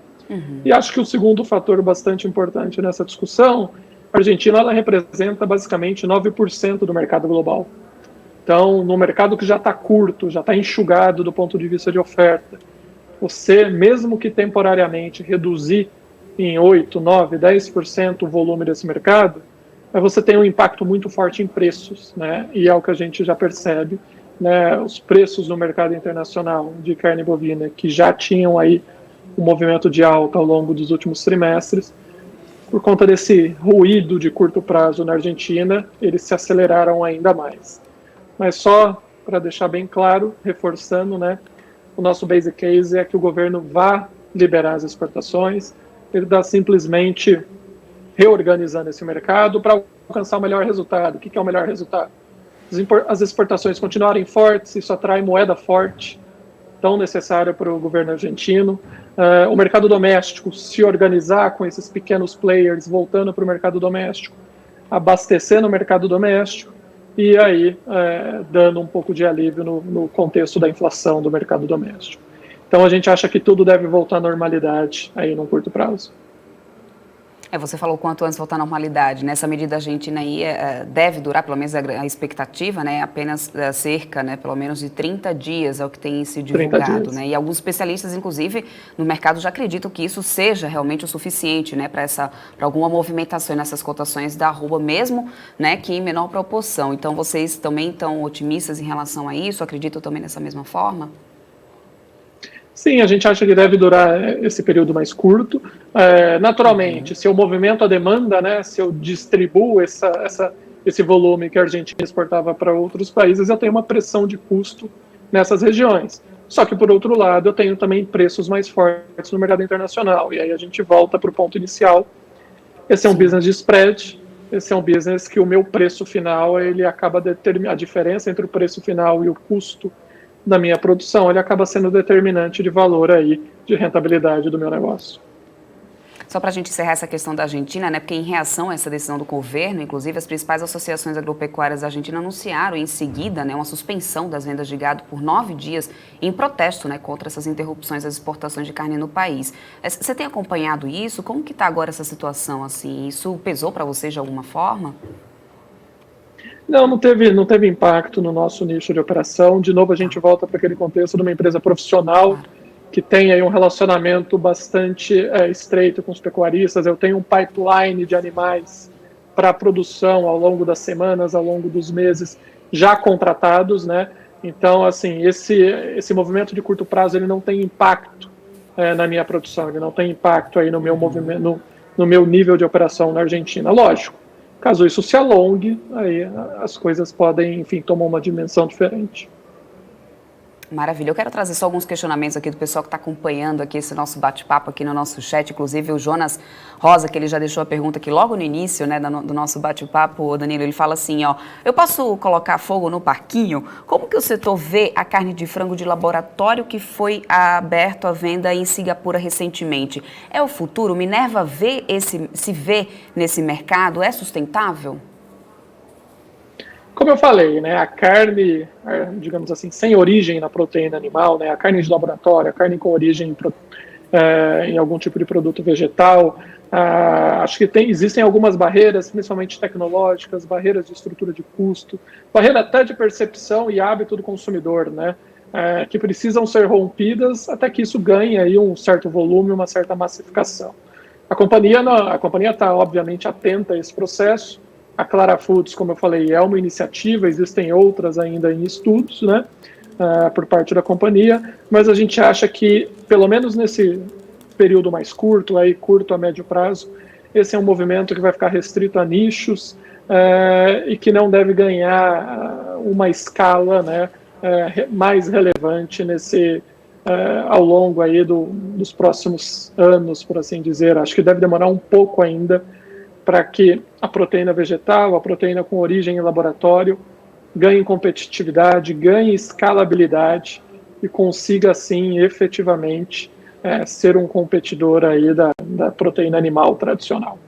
E acho que o segundo fator bastante importante nessa discussão, a Argentina ela representa basicamente 9% do mercado global. Então, no mercado que já está curto, já está enxugado do ponto de vista de oferta, você, mesmo que temporariamente, reduzir em 8, 9, 10% o volume desse mercado, você tem um impacto muito forte em preços, né? E é o que a gente já percebe, né? Os preços no mercado internacional de carne bovina, que já tinham aí um movimento de alta ao longo dos últimos trimestres, por conta desse ruído de curto prazo na Argentina, eles se aceleraram ainda mais. Mas só para deixar bem claro, reforçando, né? O nosso basic case é que o governo vá liberar as exportações, ele está simplesmente reorganizando esse mercado para alcançar o melhor resultado. O que é o melhor resultado? As exportações continuarem fortes, isso atrai moeda forte, tão necessária para o governo argentino. O mercado doméstico se organizar com esses pequenos players, voltando para o mercado doméstico, abastecendo o mercado doméstico, e aí dando um pouco de alívio no contexto da inflação do mercado doméstico. Então a gente acha que tudo deve voltar à normalidade aí no curto prazo. Você falou quanto antes voltar à normalidade. Nessa medida a Argentina aí deve durar, pelo menos a expectativa, né, apenas cerca, né, pelo menos de 30 dias, é o que tem sido divulgado. Né? E alguns especialistas, inclusive, no mercado já acreditam que isso seja realmente o suficiente, né, para alguma movimentação nessas cotações da arroba, mesmo, né, que em menor proporção. Então, vocês também estão otimistas em relação a isso? Acreditam também dessa mesma forma? Sim, a gente acha que deve durar esse período mais curto. Naturalmente, se eu movimento a demanda, né, se eu distribuo esse volume que a Argentina exportava para outros países, eu tenho uma pressão de custo nessas regiões. Só que, por outro lado, eu tenho também preços mais fortes no mercado internacional. E aí a gente volta para o ponto inicial. Esse é um business de spread, esse é um business que o meu preço final, ele acaba determinando a diferença entre o preço final e o custo da minha produção, ele acaba sendo determinante de valor aí, de rentabilidade do meu negócio. Só para a gente encerrar essa questão da Argentina, né, porque em reação a essa decisão do governo, inclusive as principais associações agropecuárias da Argentina anunciaram em seguida, né, uma suspensão das vendas de gado por 9 dias em protesto, né, contra essas interrupções das exportações de carne no país. Você tem acompanhado isso? Como que está agora essa situação? Assim, isso pesou para você de alguma forma? Não teve impacto no nosso nicho de operação. De novo, a gente volta para aquele contexto de uma empresa profissional que tem aí um relacionamento bastante estreito com os pecuaristas. Eu tenho um pipeline de animais para produção ao longo das semanas, ao longo dos meses, já contratados, né? Então, assim, esse movimento de curto prazo, ele não tem impacto na minha produção, ele não tem impacto aí no meu movimento, no meu nível de operação na Argentina. Lógico, caso isso se alongue, aí as coisas podem, enfim, tomar uma dimensão diferente. Maravilha. Eu quero trazer só alguns questionamentos aqui do pessoal que está acompanhando aqui esse nosso bate-papo aqui no nosso chat, inclusive o Jonas Rosa, que ele já deixou a pergunta aqui logo no início, né, do nosso bate-papo, Danilo, ele fala assim, ó, eu posso colocar fogo no parquinho? Como que o setor vê a carne de frango de laboratório que foi aberto à venda em Singapura recentemente? É o futuro? Minerva se vê nesse mercado? É sustentável? Como eu falei, né, a carne, digamos assim, sem origem na proteína animal, né, a carne de laboratório, a carne com origem em algum tipo de produto vegetal, acho que existem algumas barreiras, principalmente tecnológicas, barreiras de estrutura de custo, barreira até de percepção e hábito do consumidor, né, que precisam ser rompidas até que isso ganhe aí um certo volume, uma certa massificação. A companhia está, obviamente, atenta a esse processo. A Clara Foods, como eu falei, é uma iniciativa, existem outras ainda em estudos, né, por parte da companhia, mas a gente acha que, pelo menos nesse período mais curto, aí curto a médio prazo, esse é um movimento que vai ficar restrito a nichos e que não deve ganhar uma escala, né, mais relevante ao longo aí dos próximos anos, por assim dizer. Acho que deve demorar um pouco ainda para que a proteína vegetal, a proteína com origem em laboratório, ganhe competitividade, ganhe escalabilidade e consiga, assim, efetivamente ser um competidor aí da proteína animal tradicional.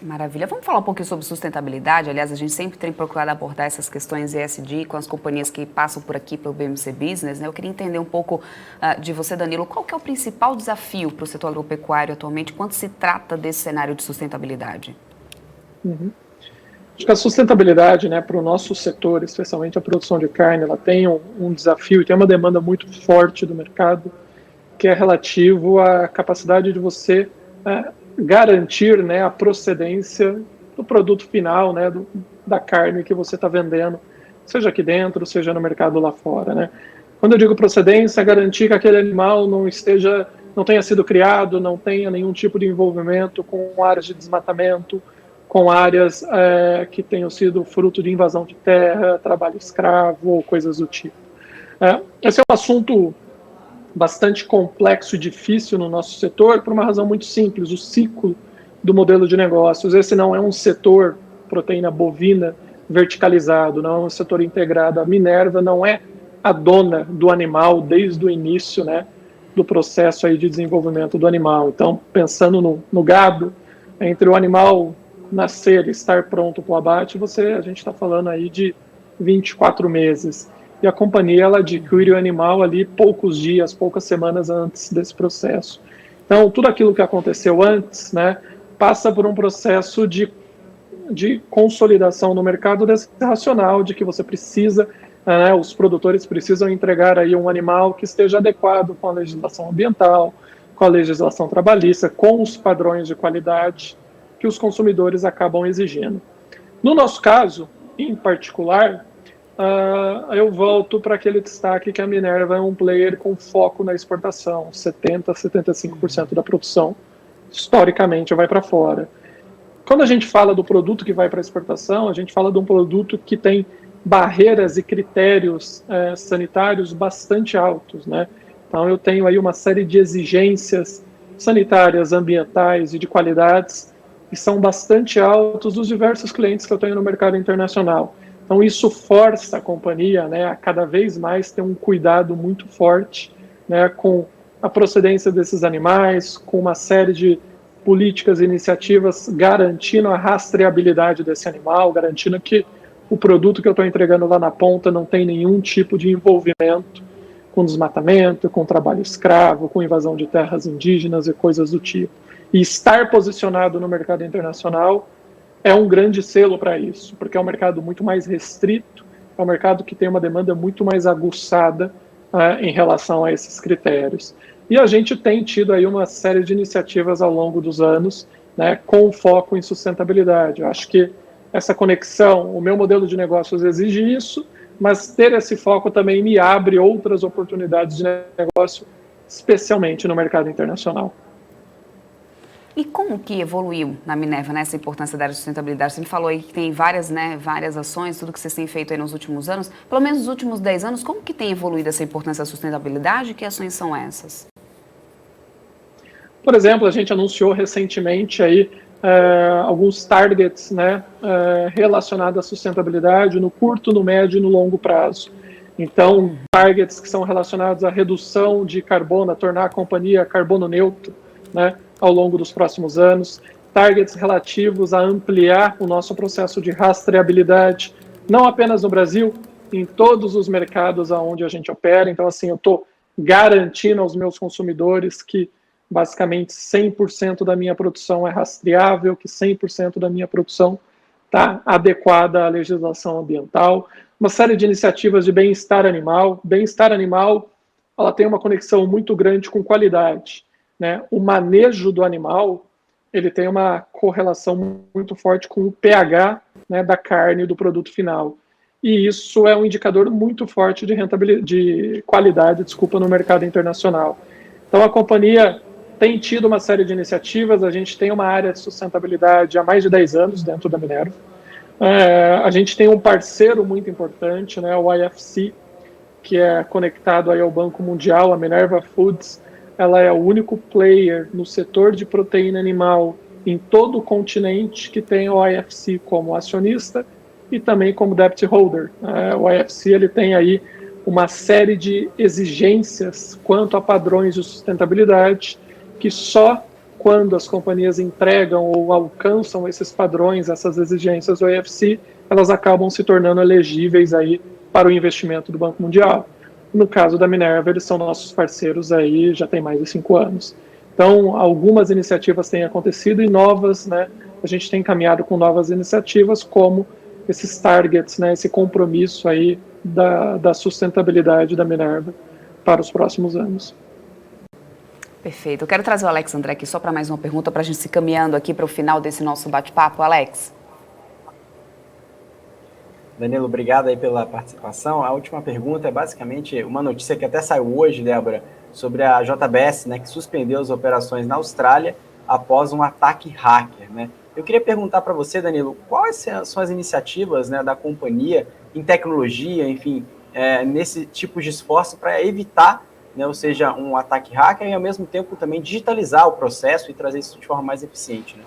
Maravilha. Vamos falar um pouquinho sobre sustentabilidade. Aliás, a gente sempre tem procurado abordar essas questões ESG com as companhias que passam por aqui pelo BMC Business, né? Eu queria entender um pouco de você, Danilo, qual que é o principal desafio para o setor agropecuário atualmente quando se trata desse cenário de sustentabilidade? Acho que a sustentabilidade, né, para o nosso setor, especialmente a produção de carne, ela tem um desafio e tem uma demanda muito forte do mercado, que é relativo à capacidade de você garantir, né, a procedência do produto final, né, da carne que você está vendendo, seja aqui dentro, seja no mercado lá fora, né. Quando eu digo procedência, é garantir que aquele animal não tenha sido criado, não tenha nenhum tipo de envolvimento com áreas de desmatamento, com áreas que tenham sido fruto de invasão de terra, trabalho escravo ou coisas do tipo. Esse é um assunto bastante complexo e difícil no nosso setor por uma razão muito simples, o ciclo do modelo de negócios. Esse não é um setor proteína bovina verticalizado, não é um setor integrado. A Minerva não é a dona do animal desde o início, né, do processo aí de desenvolvimento do animal. Então, pensando no gado, entre o animal nascer e estar pronto para o abate, a gente está falando aí de 24 meses. E a companhia ela adquire o animal ali poucos dias, poucas semanas antes desse processo. Então, tudo aquilo que aconteceu antes, né, passa por um processo de consolidação no mercado desse racional de que você precisa, os produtores precisam entregar aí um animal que esteja adequado com a legislação ambiental, com a legislação trabalhista, com os padrões de qualidade que os consumidores acabam exigindo. No nosso caso, em particular, eu volto para aquele destaque que a Minerva é um player com foco na exportação. 70% a 75% da produção, historicamente, vai para fora. Quando a gente fala do produto que vai para exportação, a gente fala de um produto que tem barreiras e critérios sanitários bastante altos, né? Então, eu tenho aí uma série de exigências sanitárias, ambientais e de qualidades que são bastante altos dos diversos clientes que eu tenho no mercado internacional. Então, isso força a companhia, né, a cada vez mais ter um cuidado muito forte, né, com a procedência desses animais, com uma série de políticas e iniciativas garantindo a rastreabilidade desse animal, garantindo que o produto que eu estou entregando lá na ponta não tem nenhum tipo de envolvimento com desmatamento, com trabalho escravo, com invasão de terras indígenas e coisas do tipo. E estar posicionado no mercado internacional é um grande selo para isso, porque é um mercado muito mais restrito, é um mercado que tem uma demanda muito mais aguçada em relação a esses critérios. E a gente tem tido aí uma série de iniciativas ao longo dos anos, né, com foco em sustentabilidade. Eu acho que essa conexão, o meu modelo de negócios exige isso, mas ter esse foco também me abre outras oportunidades de negócio, especialmente no mercado internacional. E como que evoluiu na Minerva, né, essa importância da área de sustentabilidade? Você me falou aí que tem várias ações, tudo que vocês têm feito aí nos últimos anos. Pelo menos nos últimos 10 anos, como que tem evoluído essa importância da sustentabilidade? Que ações são essas? Por exemplo, a gente anunciou recentemente aí alguns targets, né, relacionados à sustentabilidade no curto, no médio e no longo prazo. Então, targets que são relacionados à redução de carbono, a tornar a companhia carbono neutro, né, ao longo dos próximos anos, targets relativos a ampliar o nosso processo de rastreabilidade, não apenas no Brasil, em todos os mercados onde a gente opera. Então, assim, eu estou garantindo aos meus consumidores que basicamente 100% da minha produção é rastreável, que 100% da minha produção está adequada à legislação ambiental. Uma série de iniciativas de bem-estar animal. Bem-estar animal, ela tem uma conexão muito grande com qualidade, né? O manejo do animal, ele tem uma correlação muito forte com o pH, né, da carne do produto final. E isso é um indicador muito forte de de qualidade, no mercado internacional. Então, a companhia tem tido uma série de iniciativas. A gente tem uma área de sustentabilidade há mais de 10 anos dentro da Minerva. A gente tem um parceiro muito importante, né, o IFC, que é conectado aí ao Banco Mundial. A Minerva Foods, ela é o único player no setor de proteína animal em todo o continente que tem o IFC como acionista e também como debt holder. O IFC ele tem aí uma série de exigências quanto a padrões de sustentabilidade que só quando as companhias entregam ou alcançam esses padrões, essas exigências do IFC, elas acabam se tornando elegíveis aí para o investimento do Banco Mundial. No caso da Minerva, eles são nossos parceiros aí já tem mais de 5 anos. Então, algumas iniciativas têm acontecido e novas, né? A gente tem caminhado com novas iniciativas, como esses targets, né? Esse compromisso aí da sustentabilidade da Minerva para os próximos anos. Perfeito. Eu quero trazer o Alex André aqui só para mais uma pergunta, para a gente se caminhando aqui para o final desse nosso bate-papo. Alex. Danilo, obrigado aí pela participação. A última pergunta é basicamente uma notícia que até saiu hoje, Débora, sobre a JBS, né, que suspendeu as operações na Austrália após um ataque hacker, né? Eu queria perguntar para você, Danilo, quais são as iniciativas, né, da companhia em tecnologia, enfim, nesse tipo de esforço para evitar, né, ou seja, um ataque hacker e, ao mesmo tempo, também digitalizar o processo e trazer isso de forma mais eficiente, né?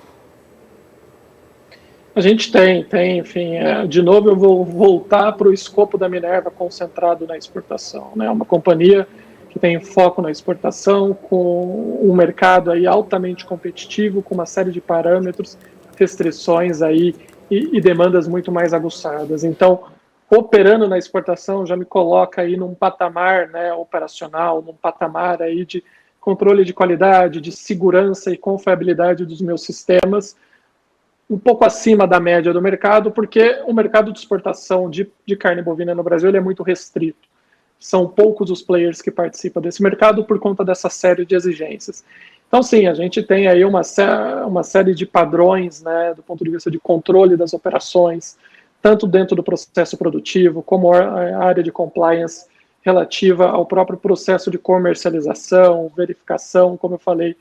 A gente tem, enfim, de novo eu vou voltar para o escopo da Minerva concentrado na exportação, né? Uma companhia que tem foco na exportação, com um mercado aí altamente competitivo, com uma série de parâmetros, restrições aí e demandas muito mais aguçadas. Então, operando na exportação já me coloca aí num patamar, né, operacional, num patamar aí de controle de qualidade, de segurança e confiabilidade dos meus sistemas, um pouco acima da média do mercado, porque o mercado de exportação de carne bovina no Brasil ele é muito restrito. São poucos os players que participam desse mercado por conta dessa série de exigências. Então, sim, a gente tem aí uma série de padrões, né, do ponto de vista de controle das operações, tanto dentro do processo produtivo, como a área de compliance relativa ao próprio processo de comercialização, verificação, como eu falei,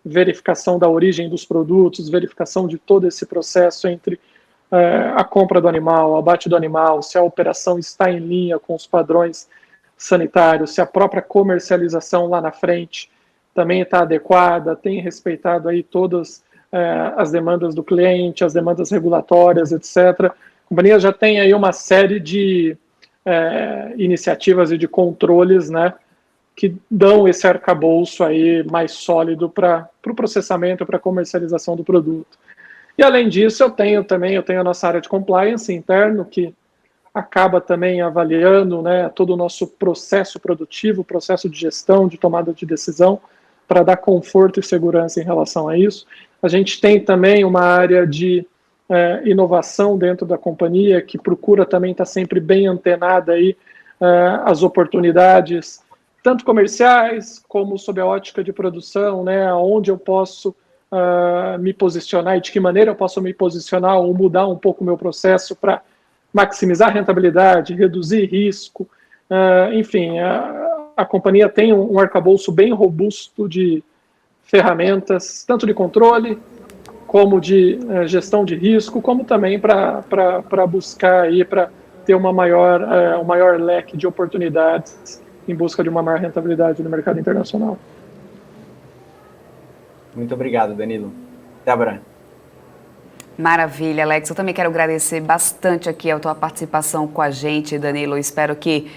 verificação da origem dos produtos, verificação de todo esse processo entre a compra do animal, o abate do animal, se a operação está em linha com os padrões sanitários, se a própria comercialização lá na frente também está adequada, tem respeitado aí todas as demandas do cliente, as demandas regulatórias, etc. A companhia já tem aí uma série de iniciativas e de controles, né, que dão esse arcabouço aí mais sólido para o processamento, para a comercialização do produto. E além disso, eu tenho a nossa área de compliance interno, que acaba também avaliando, né, todo o nosso processo produtivo, processo de gestão, de tomada de decisão, para dar conforto e segurança em relação a isso. A gente tem também uma área de inovação dentro da companhia, que procura também estar sempre bem antenada aí às oportunidades, tanto comerciais, como sob a ótica de produção, né, onde eu posso me posicionar e de que maneira eu posso me posicionar ou mudar um pouco o meu processo para maximizar a rentabilidade, reduzir risco. Enfim, a companhia tem um arcabouço bem robusto de ferramentas, tanto de controle, como de gestão de risco, como também para buscar aí, para ter um maior leque de oportunidades em busca de uma maior rentabilidade no mercado internacional. Muito obrigado, Danilo. Débora. Maravilha, Alex. Eu também quero agradecer bastante aqui a tua participação com a gente, Danilo. Eu espero que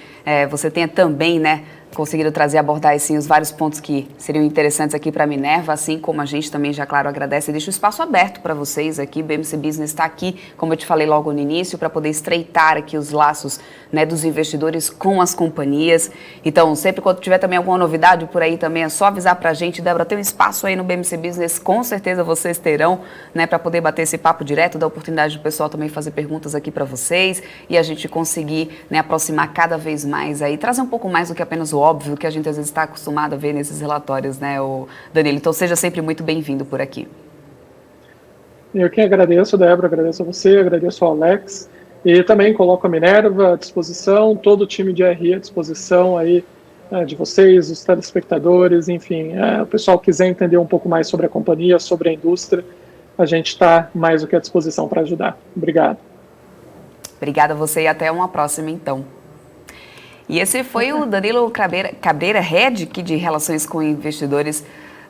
você tenha também, né, conseguido abordar assim, os vários pontos que seriam interessantes aqui para a Minerva, assim como a gente também já, claro, agradece e deixa o espaço aberto para vocês aqui. O BMC Business está aqui, como eu te falei logo no início, para poder estreitar aqui os laços, né, dos investidores com as companhias. Então, sempre quando tiver também alguma novidade por aí também, é só avisar para a gente. Débora, tem um espaço aí no BMC Business, com certeza vocês terão, né, para poder bater esse papo direto, dar oportunidade do pessoal também fazer perguntas aqui para vocês e a gente conseguir, né, aproximar cada vez mais aí, trazer um pouco mais do que apenas o óbvio que a gente às vezes está acostumado a ver nesses relatórios, né, Danilo? Então seja sempre muito bem-vindo por aqui. Eu que agradeço, Débora, agradeço a você, agradeço ao Alex e também coloco a Minerva à disposição, todo o time de RI à disposição aí de vocês, os telespectadores, enfim, o pessoal quiser entender um pouco mais sobre a companhia, sobre a indústria, a gente está mais do que à disposição para ajudar. Obrigado. Obrigada a você e até uma próxima, então. E esse foi o Danilo Cabreira, Head de Relações com Investidores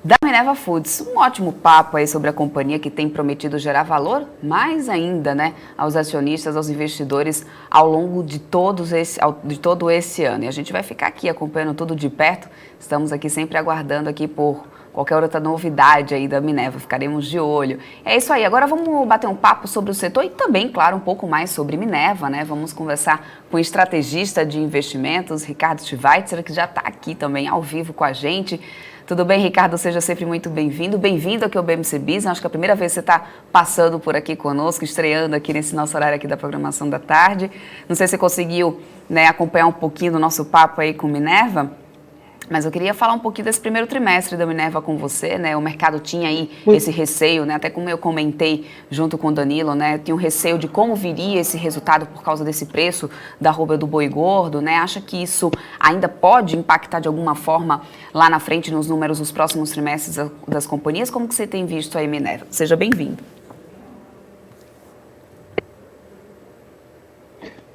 da Minerva Foods. Um ótimo papo aí sobre a companhia que tem prometido gerar valor, mais ainda, né, aos acionistas, aos investidores ao longo de todo esse ano. E a gente vai ficar aqui acompanhando tudo de perto. Estamos aqui sempre aguardando aqui por qualquer outra novidade aí da Minerva, ficaremos de olho. É isso aí, agora vamos bater um papo sobre o setor e também, claro, um pouco mais sobre Minerva, né? Vamos conversar com o estrategista de investimentos, Ricardo Schweitzer, que já está aqui também ao vivo com a gente. Tudo bem, Ricardo? Seja sempre muito bem-vindo. Bem-vindo aqui ao BMC Business. Acho que é a primeira vez que você está passando por aqui conosco, estreando aqui nesse nosso horário aqui da programação da tarde. Não sei se você conseguiu, né, acompanhar um pouquinho do nosso papo aí com Minerva, mas eu queria falar um pouquinho desse primeiro trimestre da Minerva com você, né? O mercado tinha aí esse receio, né? Até como eu comentei junto com o Danilo, né? Tinha um receio de como viria esse resultado por causa desse preço da arroba do boi gordo, né? Acha que isso ainda pode impactar de alguma forma lá na frente nos números dos próximos trimestres das companhias? Como que você tem visto aí, Minerva? Seja bem-vindo.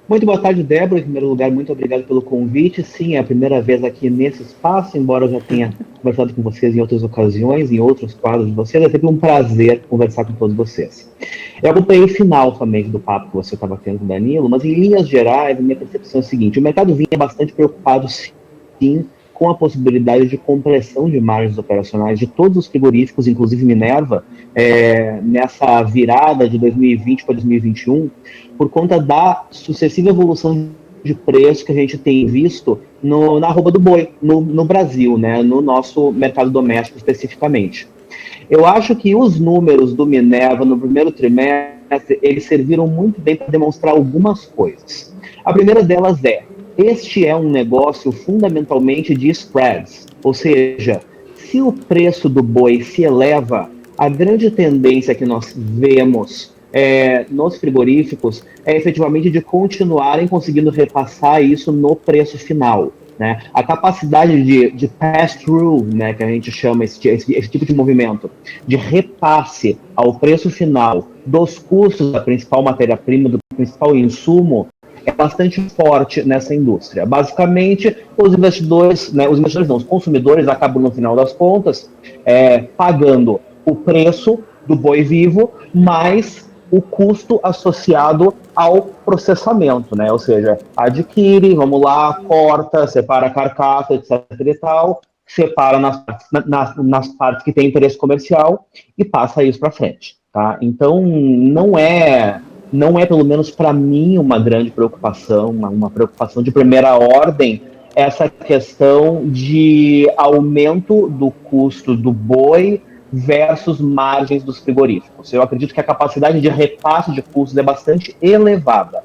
Muito boa tarde, Débora. Em primeiro lugar, muito obrigado pelo convite. Sim, é a primeira vez aqui nesse espaço, embora eu já tenha conversado com vocês em outras ocasiões, em outros quadros de vocês. É sempre um prazer conversar com todos vocês. Eu acompanhei o final somente do papo que você estava tendo com o Danilo, mas em linhas gerais, a minha percepção é a seguinte: o mercado vinha bastante preocupado, sim, com a possibilidade de compressão de margens operacionais de todos os frigoríficos, inclusive Minerva, nessa virada de 2020 para 2021, por conta da sucessiva evolução de preço que a gente tem visto na arroba do boi, no Brasil, né, no nosso mercado doméstico especificamente. Eu acho que os números do Minerva no primeiro trimestre, eles serviram muito bem para demonstrar algumas coisas. A primeira delas este é um negócio fundamentalmente de spreads, ou seja, se o preço do boi se eleva, a grande tendência que nós vemos nos frigoríficos é efetivamente de continuarem conseguindo repassar isso no preço final, né? A capacidade de pass-through, né, que a gente chama esse tipo de movimento, de repasse ao preço final dos custos da principal matéria-prima, do principal insumo, é bastante forte nessa indústria. Basicamente, os consumidores acabam, no final das contas, pagando o preço do boi vivo, mais o custo associado ao processamento, né? Ou seja, adquire, vamos lá, corta, separa a carcaça, etc. e tal, separa nas partes que tem interesse comercial e passa isso para frente, tá? Então, não é pelo menos para mim uma grande preocupação, uma preocupação de primeira ordem, essa questão de aumento do custo do boi versus margens dos frigoríficos. Eu acredito que a capacidade de repasse de custos é bastante elevada.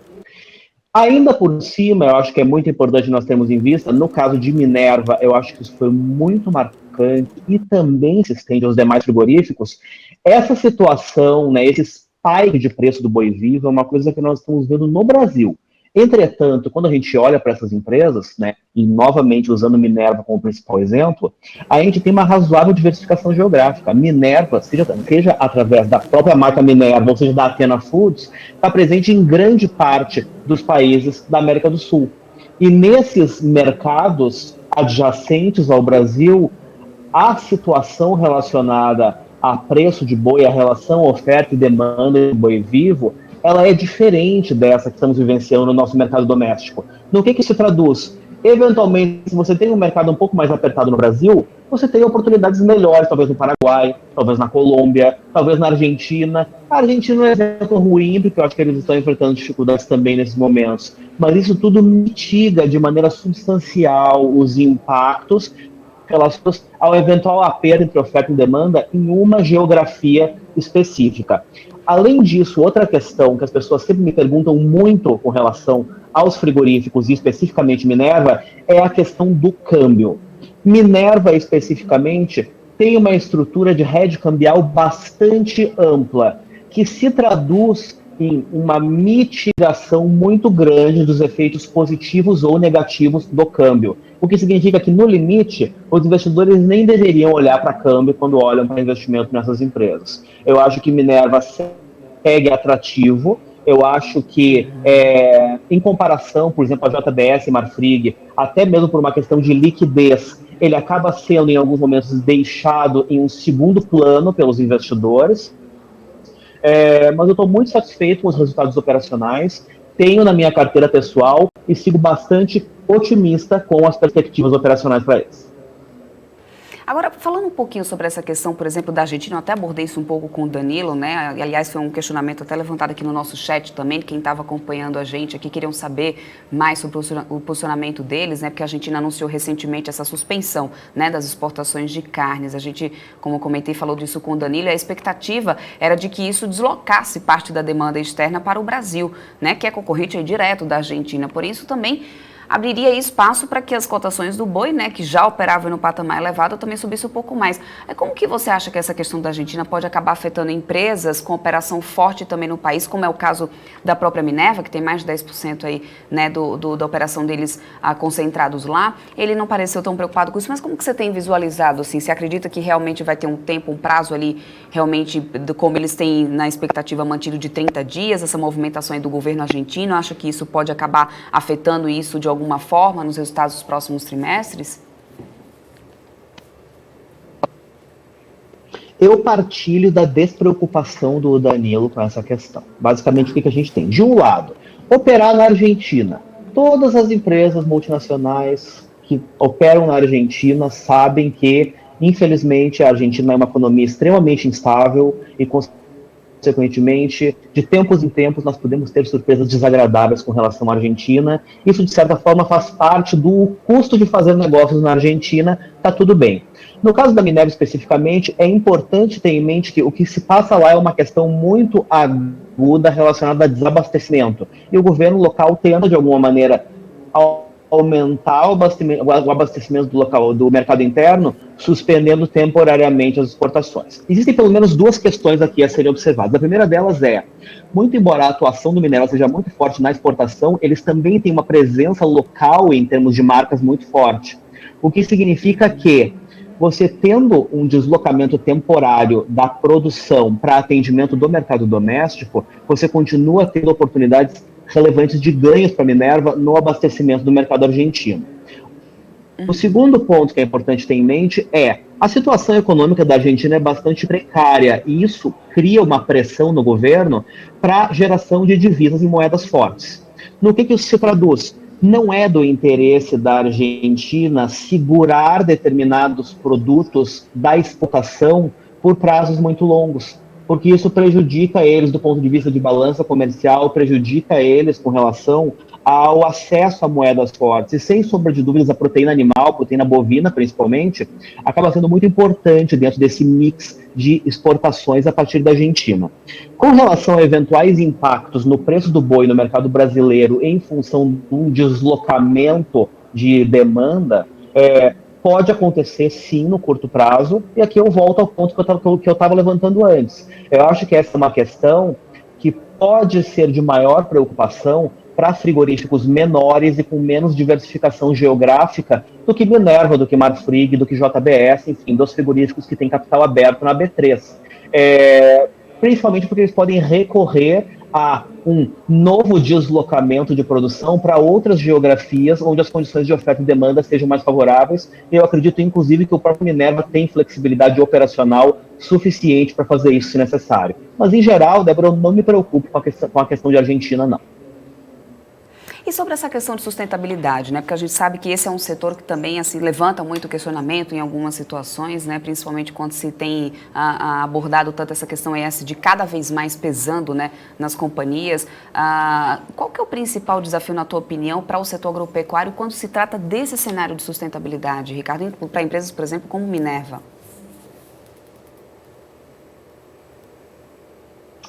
Ainda por cima, eu acho que é muito importante nós termos em vista, no caso de Minerva, eu acho que isso foi muito marcante e também se estende aos demais frigoríficos, essa situação, né, esse spike de preço do boi vivo é uma coisa que nós estamos vendo no Brasil. Entretanto, quando a gente olha para essas empresas, né, e novamente usando Minerva como principal exemplo, a gente tem uma razoável diversificação geográfica. Minerva, seja através da própria marca Minerva, ou seja, da Athena Foods, está presente em grande parte dos países da América do Sul. E nesses mercados adjacentes ao Brasil, a situação relacionada a preço de boi, a relação oferta e demanda de boi vivo, ela é diferente dessa que estamos vivenciando no nosso mercado doméstico. No que se traduz? Eventualmente, se você tem um mercado um pouco mais apertado no Brasil, você tem oportunidades melhores, talvez no Paraguai, talvez na Colômbia, talvez na Argentina. A Argentina é um exemplo ruim, porque eu acho que eles estão enfrentando dificuldades também nesses momentos. Mas isso tudo mitiga de maneira substancial os impactos relacionados ao eventual aperto entre oferta e demanda em uma geografia específica. Além disso, outra questão que as pessoas sempre me perguntam muito com relação aos frigoríficos, e especificamente Minerva, é a questão do câmbio. Minerva, especificamente, tem uma estrutura de hedge cambial bastante ampla, que se traduz em uma mitigação muito grande dos efeitos positivos ou negativos do câmbio. O que significa que, no limite, os investidores nem deveriam olhar para câmbio quando olham para investimento nessas empresas. Eu acho que Minerva segue atrativo. Eu acho que, em comparação, por exemplo, a JBS e Marfrig, até mesmo por uma questão de liquidez, ele acaba sendo, em alguns momentos, deixado em um segundo plano pelos investidores. Mas eu estou muito satisfeito com os resultados operacionais, tenho na minha carteira pessoal e sigo bastante otimista com as perspectivas operacionais para eles. Agora, falando um pouquinho sobre essa questão, por exemplo, da Argentina, eu até abordei isso um pouco com o Danilo, né? Aliás, foi um questionamento até levantado aqui no nosso chat também, quem estava acompanhando a gente aqui queriam saber mais sobre o posicionamento deles, né? Porque a Argentina anunciou recentemente essa suspensão, né, das exportações de carnes. A gente, como eu comentei, falou disso com o Danilo, e a expectativa era de que isso deslocasse parte da demanda externa para o Brasil, né? Que é concorrente aí direto da Argentina. Por isso também abriria espaço para que as cotações do boi, né, que já operavam no patamar elevado, também subisse um pouco mais. Como que você acha que essa questão da Argentina pode acabar afetando empresas com operação forte também no país, como é o caso da própria Minerva, que tem mais de 10% aí, né, da operação deles concentrados lá? Ele não pareceu tão preocupado com isso, mas como que você tem visualizado, assim? Você acredita que realmente vai ter um tempo, um prazo ali, realmente, como eles têm na expectativa mantido de 30 dias, essa movimentação aí do governo argentino? Acha que isso pode acabar afetando isso de alguma forma nos resultados dos próximos trimestres? Eu partilho da despreocupação do Danilo com essa questão. Basicamente, o que a gente tem? De um lado, operar na Argentina. Todas as empresas multinacionais que operam na Argentina sabem que, infelizmente, a Argentina é uma economia extremamente instável e, consequentemente, de tempos em tempos, nós podemos ter surpresas desagradáveis com relação à Argentina. Isso, de certa forma, faz parte do custo de fazer negócios na Argentina. Está tudo bem. No caso da Minerva, especificamente, é importante ter em mente que o que se passa lá é uma questão muito aguda relacionada a desabastecimento. E o governo local tenta, de alguma maneira, aumentar o abastecimento do mercado interno, suspendendo temporariamente as exportações. Existem pelo menos duas questões aqui a serem observadas. A primeira delas é, muito embora a atuação do Minerva seja muito forte na exportação, eles também têm uma presença local em termos de marcas muito forte. O que significa que você tendo um deslocamento temporário da produção para atendimento do mercado doméstico, você continua tendo oportunidades relevantes de ganhos para a Minerva no abastecimento do mercado argentino. O segundo ponto que é importante ter em mente é a situação econômica da Argentina é bastante precária e isso cria uma pressão no governo para geração de divisas em moedas fortes. No que isso se traduz? Não é do interesse da Argentina segurar determinados produtos da exportação por prazos muito longos, porque isso prejudica eles do ponto de vista de balança comercial, prejudica eles com relação ao acesso a moedas fortes. E sem sombra de dúvidas, a proteína animal, proteína bovina principalmente, acaba sendo muito importante dentro desse mix de exportações a partir da Argentina. Com relação a eventuais impactos no preço do boi no mercado brasileiro em função do deslocamento de demanda, pode acontecer sim no curto prazo, e aqui eu volto ao ponto que eu estava levantando antes. Eu acho que essa é uma questão que pode ser de maior preocupação para frigoríficos menores e com menos diversificação geográfica do que Minerva, do que Marfrig, do que JBS, enfim, dos frigoríficos que têm capital aberto na B3. Principalmente porque eles podem recorrer a um novo deslocamento de produção para outras geografias onde as condições de oferta e demanda sejam mais favoráveis. Eu acredito, inclusive, que o próprio Minerva tem flexibilidade operacional suficiente para fazer isso se necessário. Mas, em geral, Débora, eu não me preocupo com a questão de Argentina, não. E sobre essa questão de sustentabilidade, né? Porque a gente sabe que esse é um setor que também assim, levanta muito questionamento em algumas situações, né? Principalmente quando se tem abordado tanto essa questão ESG cada vez mais pesando, né, nas companhias. Qual que é o principal desafio, na tua opinião, para o setor agropecuário quando se trata desse cenário de sustentabilidade, Ricardo, para empresas, por exemplo, como Minerva?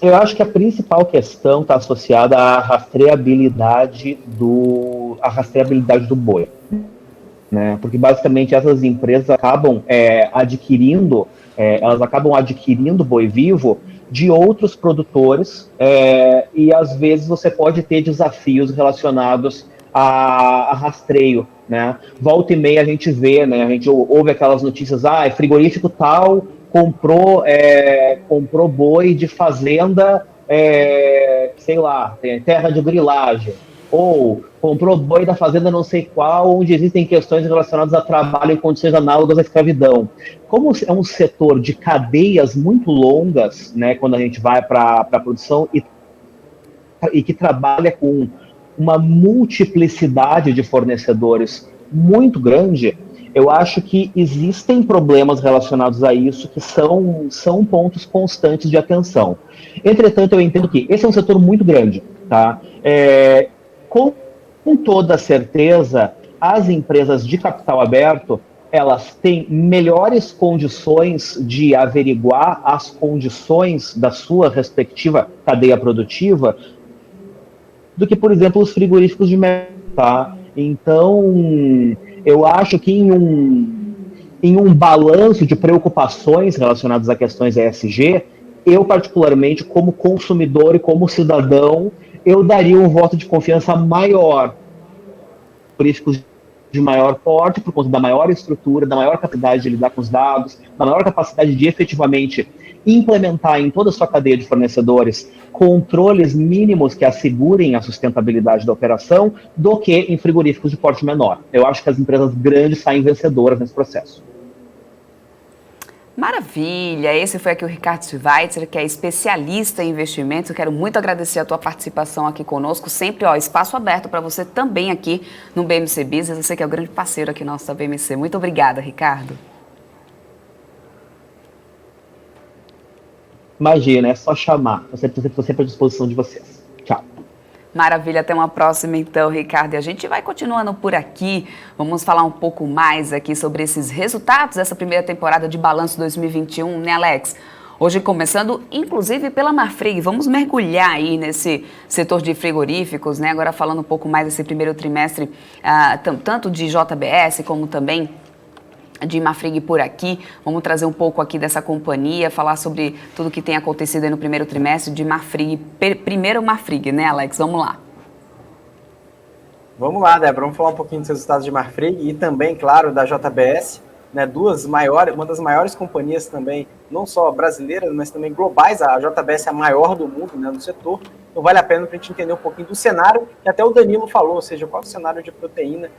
Eu acho que a principal questão está associada à rastreabilidade do boi, né? Porque basicamente essas empresas acabam adquirindo boi vivo de outros produtores e às vezes você pode ter desafios relacionados a rastreio, né? Volta e meia a gente vê, né? A gente ouve aquelas notícias, frigorífico tal comprou boi de fazenda, sei lá, terra de grilagem. ou comprou boi da fazenda não sei qual, onde existem questões relacionadas a trabalho em condições análogas à escravidão. Como é um setor de cadeias muito longas, né, quando a gente vai para a produção e que trabalha com uma multiplicidade de fornecedores muito grande, eu acho que existem problemas relacionados a isso que são pontos constantes de atenção. Entretanto, eu entendo que esse é um setor muito grande, tá? Com toda certeza, as empresas de capital aberto, elas têm melhores condições de averiguar as condições da sua respectiva cadeia produtiva do que, por exemplo, os frigoríficos de mercado, tá? Então, eu acho que em um balanço de preocupações relacionadas a questões ESG, eu particularmente, como consumidor e como cidadão, eu daria um voto de confiança maior frigoríficos de maior porte, por conta da maior estrutura, da maior capacidade de lidar com os dados, da maior capacidade de efetivamente implementar em toda a sua cadeia de fornecedores controles mínimos que assegurem a sustentabilidade da operação, do que em frigoríficos de porte menor. Eu acho que as empresas grandes saem vencedoras nesse processo. Maravilha! Esse foi aqui o Ricardo Schweitzer, que é especialista em investimentos. Eu quero muito agradecer a tua participação aqui conosco. Sempre, espaço aberto para você também aqui no BMC Business. Você que é o grande parceiro aqui nosso da BMC. Muito obrigada, Ricardo. Imagina, é só chamar. Estou sempre à disposição de vocês. Tchau. Maravilha, até uma próxima então, Ricardo. E a gente vai continuando por aqui. Vamos falar um pouco mais aqui sobre esses resultados dessa primeira temporada de Balanço 2021, né, Alex? Hoje começando, inclusive, pela Marfrig. Vamos mergulhar aí nesse setor de frigoríficos, né? Agora falando um pouco mais desse primeiro trimestre, tanto de JBS como também de Marfrig por aqui. Vamos trazer um pouco aqui dessa companhia, falar sobre tudo que tem acontecido aí no primeiro trimestre de Marfrig. Primeiro Marfrig, né, Alex? Vamos lá. Vamos lá, Débora. Vamos falar um pouquinho dos resultados de Marfrig e também, claro, da JBS, né? Uma das maiores companhias também, não só brasileiras, mas também globais. A JBS é a maior do mundo, né, no setor. Então vale a pena para a gente entender um pouquinho do cenário, que até o Danilo falou, ou seja, qual é o cenário de proteína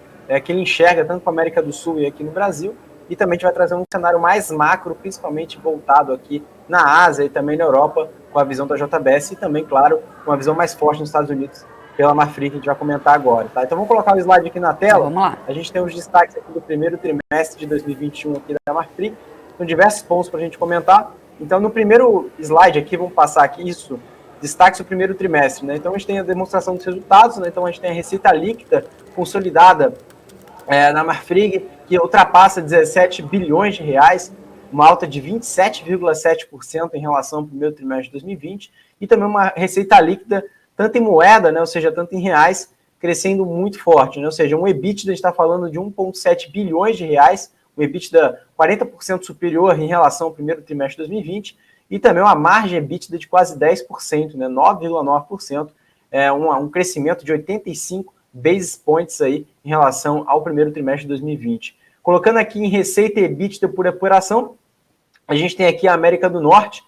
que ele enxerga tanto para a América do Sul e aqui no Brasil. E também a gente vai trazer um cenário mais macro, principalmente voltado aqui na Ásia e também na Europa, com a visão da JBS e também, claro, com a visão mais forte nos Estados Unidos pela Marfrig, que a gente vai comentar agora. Tá? Então vamos colocar o slide aqui na tela. Vamos lá. A gente tem os destaques aqui do primeiro trimestre de 2021 aqui da Marfrig. São diversos pontos para a gente comentar. Então no primeiro slide aqui, vamos passar aqui isso, destaques do primeiro trimestre. Né? Então a gente tem a demonstração dos resultados, né? Então a gente tem a receita líquida consolidada na Marfrig, que ultrapassa 17 bilhões de reais, uma alta de 27,7% em relação ao primeiro trimestre de 2020, e também uma receita líquida, tanto em moeda, né, ou seja, tanto em reais, crescendo muito forte, né, ou seja, um EBITDA, a gente está falando de 1,7 bilhões de reais, um EBITDA 40% superior em relação ao primeiro trimestre de 2020, e também uma margem EBITDA de quase 10%, né, 9,9%, um crescimento de 85 basis points aí em relação ao primeiro trimestre de 2020. Colocando aqui em receita e EBITDA por operação, a gente tem aqui a América do Norte,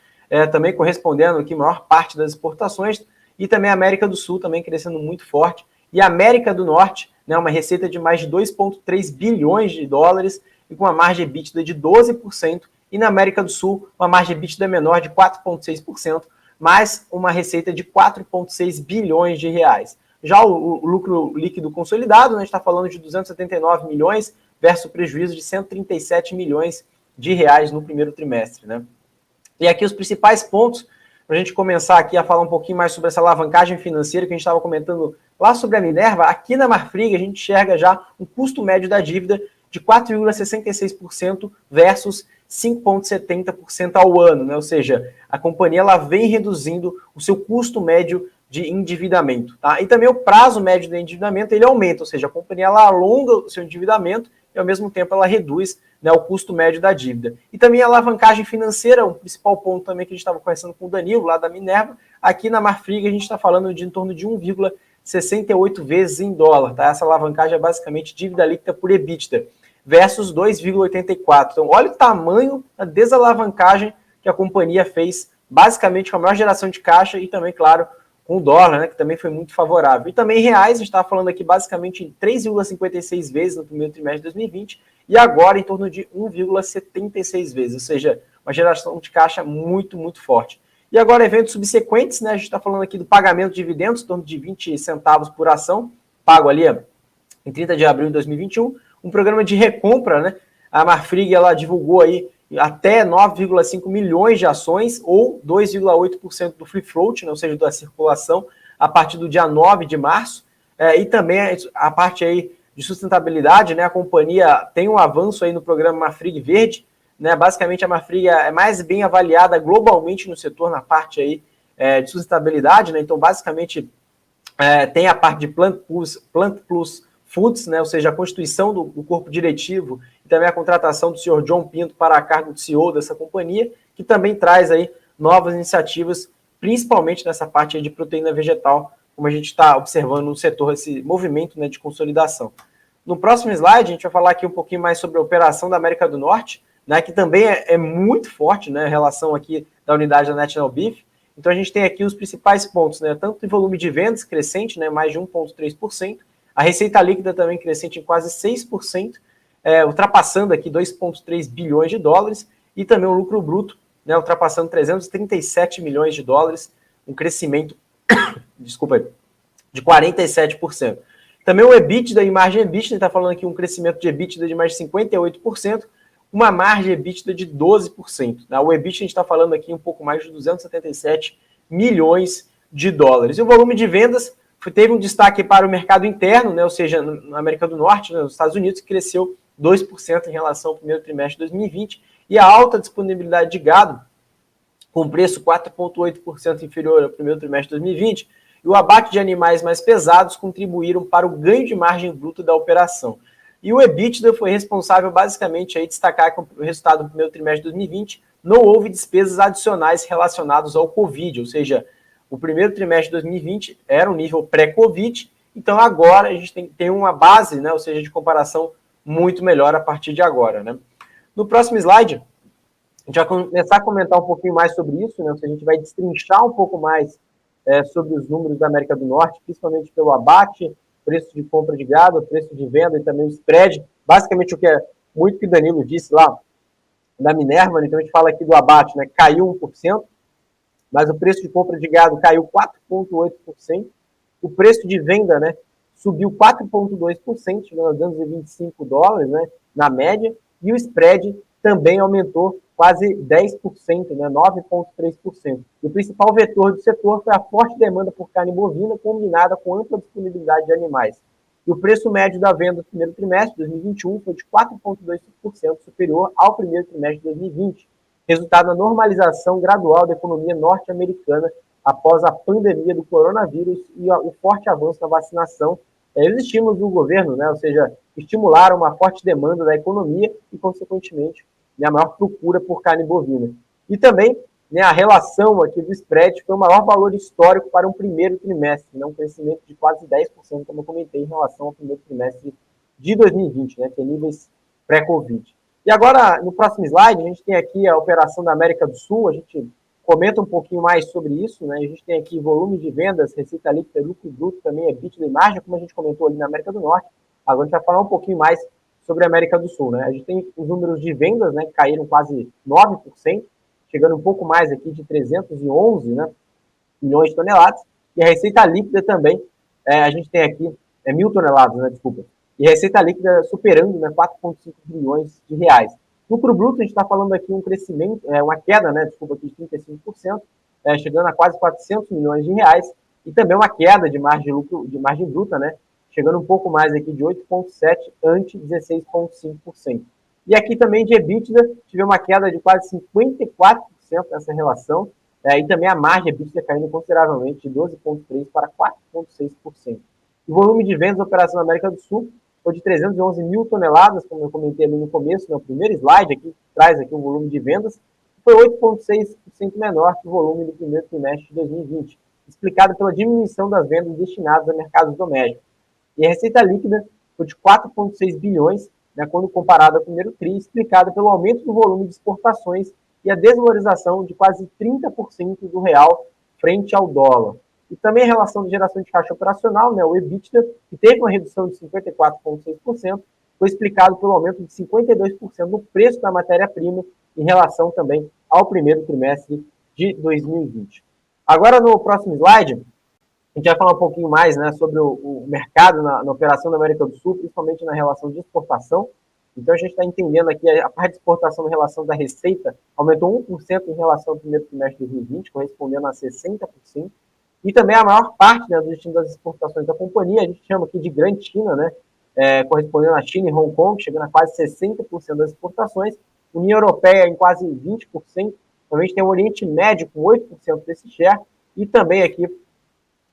também correspondendo aqui a maior parte das exportações, e também a América do Sul também crescendo muito forte. E a América do Norte, né, uma receita de mais de 2,3 bilhões de dólares e com uma margem EBITDA de 12%, e na América do Sul uma margem EBITDA menor de 4,6%, mais uma receita de 4,6 bilhões de reais. Já o lucro líquido consolidado, né, a gente está falando de 279 milhões versus prejuízo de 137 milhões de reais no primeiro trimestre. Né? E aqui os principais pontos, para a gente começar aqui a falar um pouquinho mais sobre essa alavancagem financeira que a gente estava comentando lá sobre a Minerva. Aqui na Marfrig a gente enxerga já um custo médio da dívida de 4,66% versus 5,70% ao ano. Né? Ou seja, a companhia ela vem reduzindo o seu custo médio de endividamento, tá? E também o prazo médio do endividamento ele aumenta, ou seja, a companhia ela alonga o seu endividamento e ao mesmo tempo ela reduz, né, o custo médio da dívida. E também a alavancagem financeira, o principal ponto também que a gente estava conversando com o Danilo, lá da Minerva. Aqui na Marfrig a gente está falando de em torno de 1,68 vezes em dólar, tá? Essa alavancagem é basicamente dívida líquida por EBITDA, versus 2,84. Então olha o tamanho da desalavancagem que a companhia fez, basicamente com a maior geração de caixa e também, claro, com o dólar, né, que também foi muito favorável. E também reais, a gente estava falando aqui basicamente em 3,56 vezes no primeiro trimestre de 2020 e agora em torno de 1,76 vezes, ou seja, uma geração de caixa muito, muito forte. E agora eventos subsequentes, né, a gente está falando aqui do pagamento de dividendos, em torno de 20 centavos por ação, pago ali em 30 de abril de 2021, um programa de recompra, né, a Marfrig ela divulgou aí até 9,5 milhões de ações, ou 2,8% do free float, né, ou seja, da circulação, a partir do dia 9 de março, e também a parte aí de sustentabilidade, né, a companhia tem um avanço aí no programa Marfrig Verde, né, basicamente a Marfrig é mais bem avaliada globalmente no setor, na parte aí de sustentabilidade, né, então basicamente tem a parte de Plant Plus Foods, né, ou seja, a constituição do corpo diretivo e também a contratação do senhor John Pinto para a cargo de CEO dessa companhia, que também traz aí novas iniciativas, principalmente nessa parte aí de proteína vegetal, como a gente está observando no setor, esse movimento, né, de consolidação. No próximo slide, a gente vai falar aqui um pouquinho mais sobre a operação da América do Norte, né, que também é muito forte, né, a relação aqui da unidade da National Beef. Então a gente tem aqui os principais pontos, né, tanto em volume de vendas crescente, né, mais de 1,3%, a receita líquida também crescente em quase 6%, ultrapassando aqui 2,3 bilhões de dólares, e também o lucro bruto, né, ultrapassando 337 milhões de dólares, um crescimento, de 47%. Também o EBITDA e margem EBITDA, está falando aqui um crescimento de EBITDA de mais de 58%, uma margem EBITDA de 12%. Né? O EBITDA a gente está falando aqui um pouco mais de 277 milhões de dólares. E o volume de vendas teve um destaque para o mercado interno, né, ou seja, na América do Norte, né, nos Estados Unidos, que cresceu 2% em relação ao primeiro trimestre de 2020, e a alta disponibilidade de gado, com preço 4,8% inferior ao primeiro trimestre de 2020, e o abate de animais mais pesados contribuíram para o ganho de margem bruta da operação. E o EBITDA foi responsável basicamente aí destacar que o resultado do primeiro trimestre de 2020 não houve despesas adicionais relacionadas ao Covid, ou seja, o primeiro trimestre de 2020 era um nível pré-Covid, então agora a gente tem uma base, né, ou seja, de comparação muito melhor a partir de agora. Né? No próximo slide, a gente vai começar a comentar um pouquinho mais sobre isso, né, ou seja, a gente vai destrinchar um pouco mais sobre os números da América do Norte, principalmente pelo abate, preço de compra de gado, preço de venda e também o spread, basicamente o que é muito que o Danilo disse lá da Minerva, né? Então a gente fala aqui do abate, né, caiu 1%, mas o preço de compra de gado caiu 4,8%, o preço de venda, né, subiu 4,2%, chegando a 225 dólares, né, na média, e o spread também aumentou quase 10%, né, 9,3%. E o principal vetor do setor foi a forte demanda por carne bovina, combinada com ampla disponibilidade de animais. E o preço médio da venda do primeiro trimestre de 2021 foi de 4,2% superior ao primeiro trimestre de 2020, resultado da normalização gradual da economia norte-americana após a pandemia do coronavírus e o forte avanço da vacinação. Os estímulos do governo, né, ou seja, estimularam uma forte demanda da economia e, consequentemente, a maior procura por carne bovina. E também, né, a relação aqui do spread foi o maior valor histórico para um primeiro trimestre, né, um crescimento de quase 10%, como eu comentei, em relação ao primeiro trimestre de 2020, né, que é níveis pré-Covid. E agora, no próximo slide, a gente tem aqui a operação da América do Sul, a gente comenta um pouquinho mais sobre isso, né? A gente tem aqui volume de vendas, receita líquida, lucro bruto, também EBITDA e margem, como a gente comentou ali na América do Norte. Agora a gente vai falar um pouquinho mais sobre a América do Sul, né? A gente tem os números de vendas, né, que caíram quase 9%, chegando um pouco mais aqui de 311, né, milhões de toneladas, e a receita líquida também, a gente tem aqui 1.000 toneladas, né, desculpa, e a receita líquida superando, né, 4,5 bilhões de reais. Lucro bruto, a gente está falando aqui um crescimento, uma queda, né, desculpa, aqui de 35%, chegando a quase 400 milhões de reais, e também uma queda de margem bruta, né, chegando um pouco mais aqui de 8,7% ante 16,5%. E aqui também de EBITDA, tive uma queda de quase 54% nessa relação, e também a margem EBITDA caindo consideravelmente de 12,3% para 4,6%. O volume de vendas da Operação América do Sul foi de 311 mil toneladas, como eu comentei ali no começo, no primeiro slide, aqui traz aqui o volume de vendas, foi 8,6% menor que o volume do primeiro trimestre de 2020, explicado pela diminuição das vendas destinadas a mercados domésticos. E a receita líquida foi de 4,6 bilhões, né, quando comparada ao primeiro TRI, explicada pelo aumento do volume de exportações e a desvalorização de quase 30% do real frente ao dólar. E também a relação de geração de caixa operacional, né, o EBITDA, que teve uma redução de 54,6%, foi explicado pelo aumento de 52% no preço da matéria-prima em relação também ao primeiro trimestre de 2020. Agora, no próximo slide, a gente vai falar um pouquinho mais, né, sobre o mercado na operação da América do Sul, principalmente na relação de exportação. Então, a gente está entendendo aqui a parte de exportação em relação da receita aumentou 1% em relação ao primeiro trimestre de 2020, correspondendo a 60%. E também a maior parte, né, do destino das exportações da companhia, a gente chama aqui de Grande China, né, correspondendo a China e Hong Kong, chegando a quase 60% das exportações. União Europeia em quase 20%. Também a gente tem o Oriente Médio com 8% desse share. E também aqui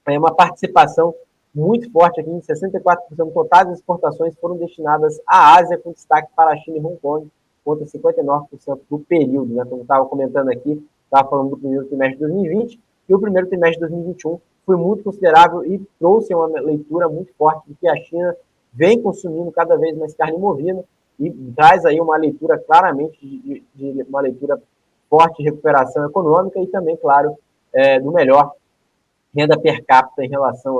uma participação muito forte aqui, em 64% totais das exportações foram destinadas à Ásia, com destaque para a China e Hong Kong, contra 59% do período, né? Como eu estava comentando aqui, estava falando do primeiro trimestre de 2020, e o primeiro trimestre de 2021 foi muito considerável e trouxe uma leitura muito forte de que a China vem consumindo cada vez mais carne bovina e traz aí uma leitura claramente de uma leitura forte de recuperação econômica e também, claro, do melhor renda per capita em relação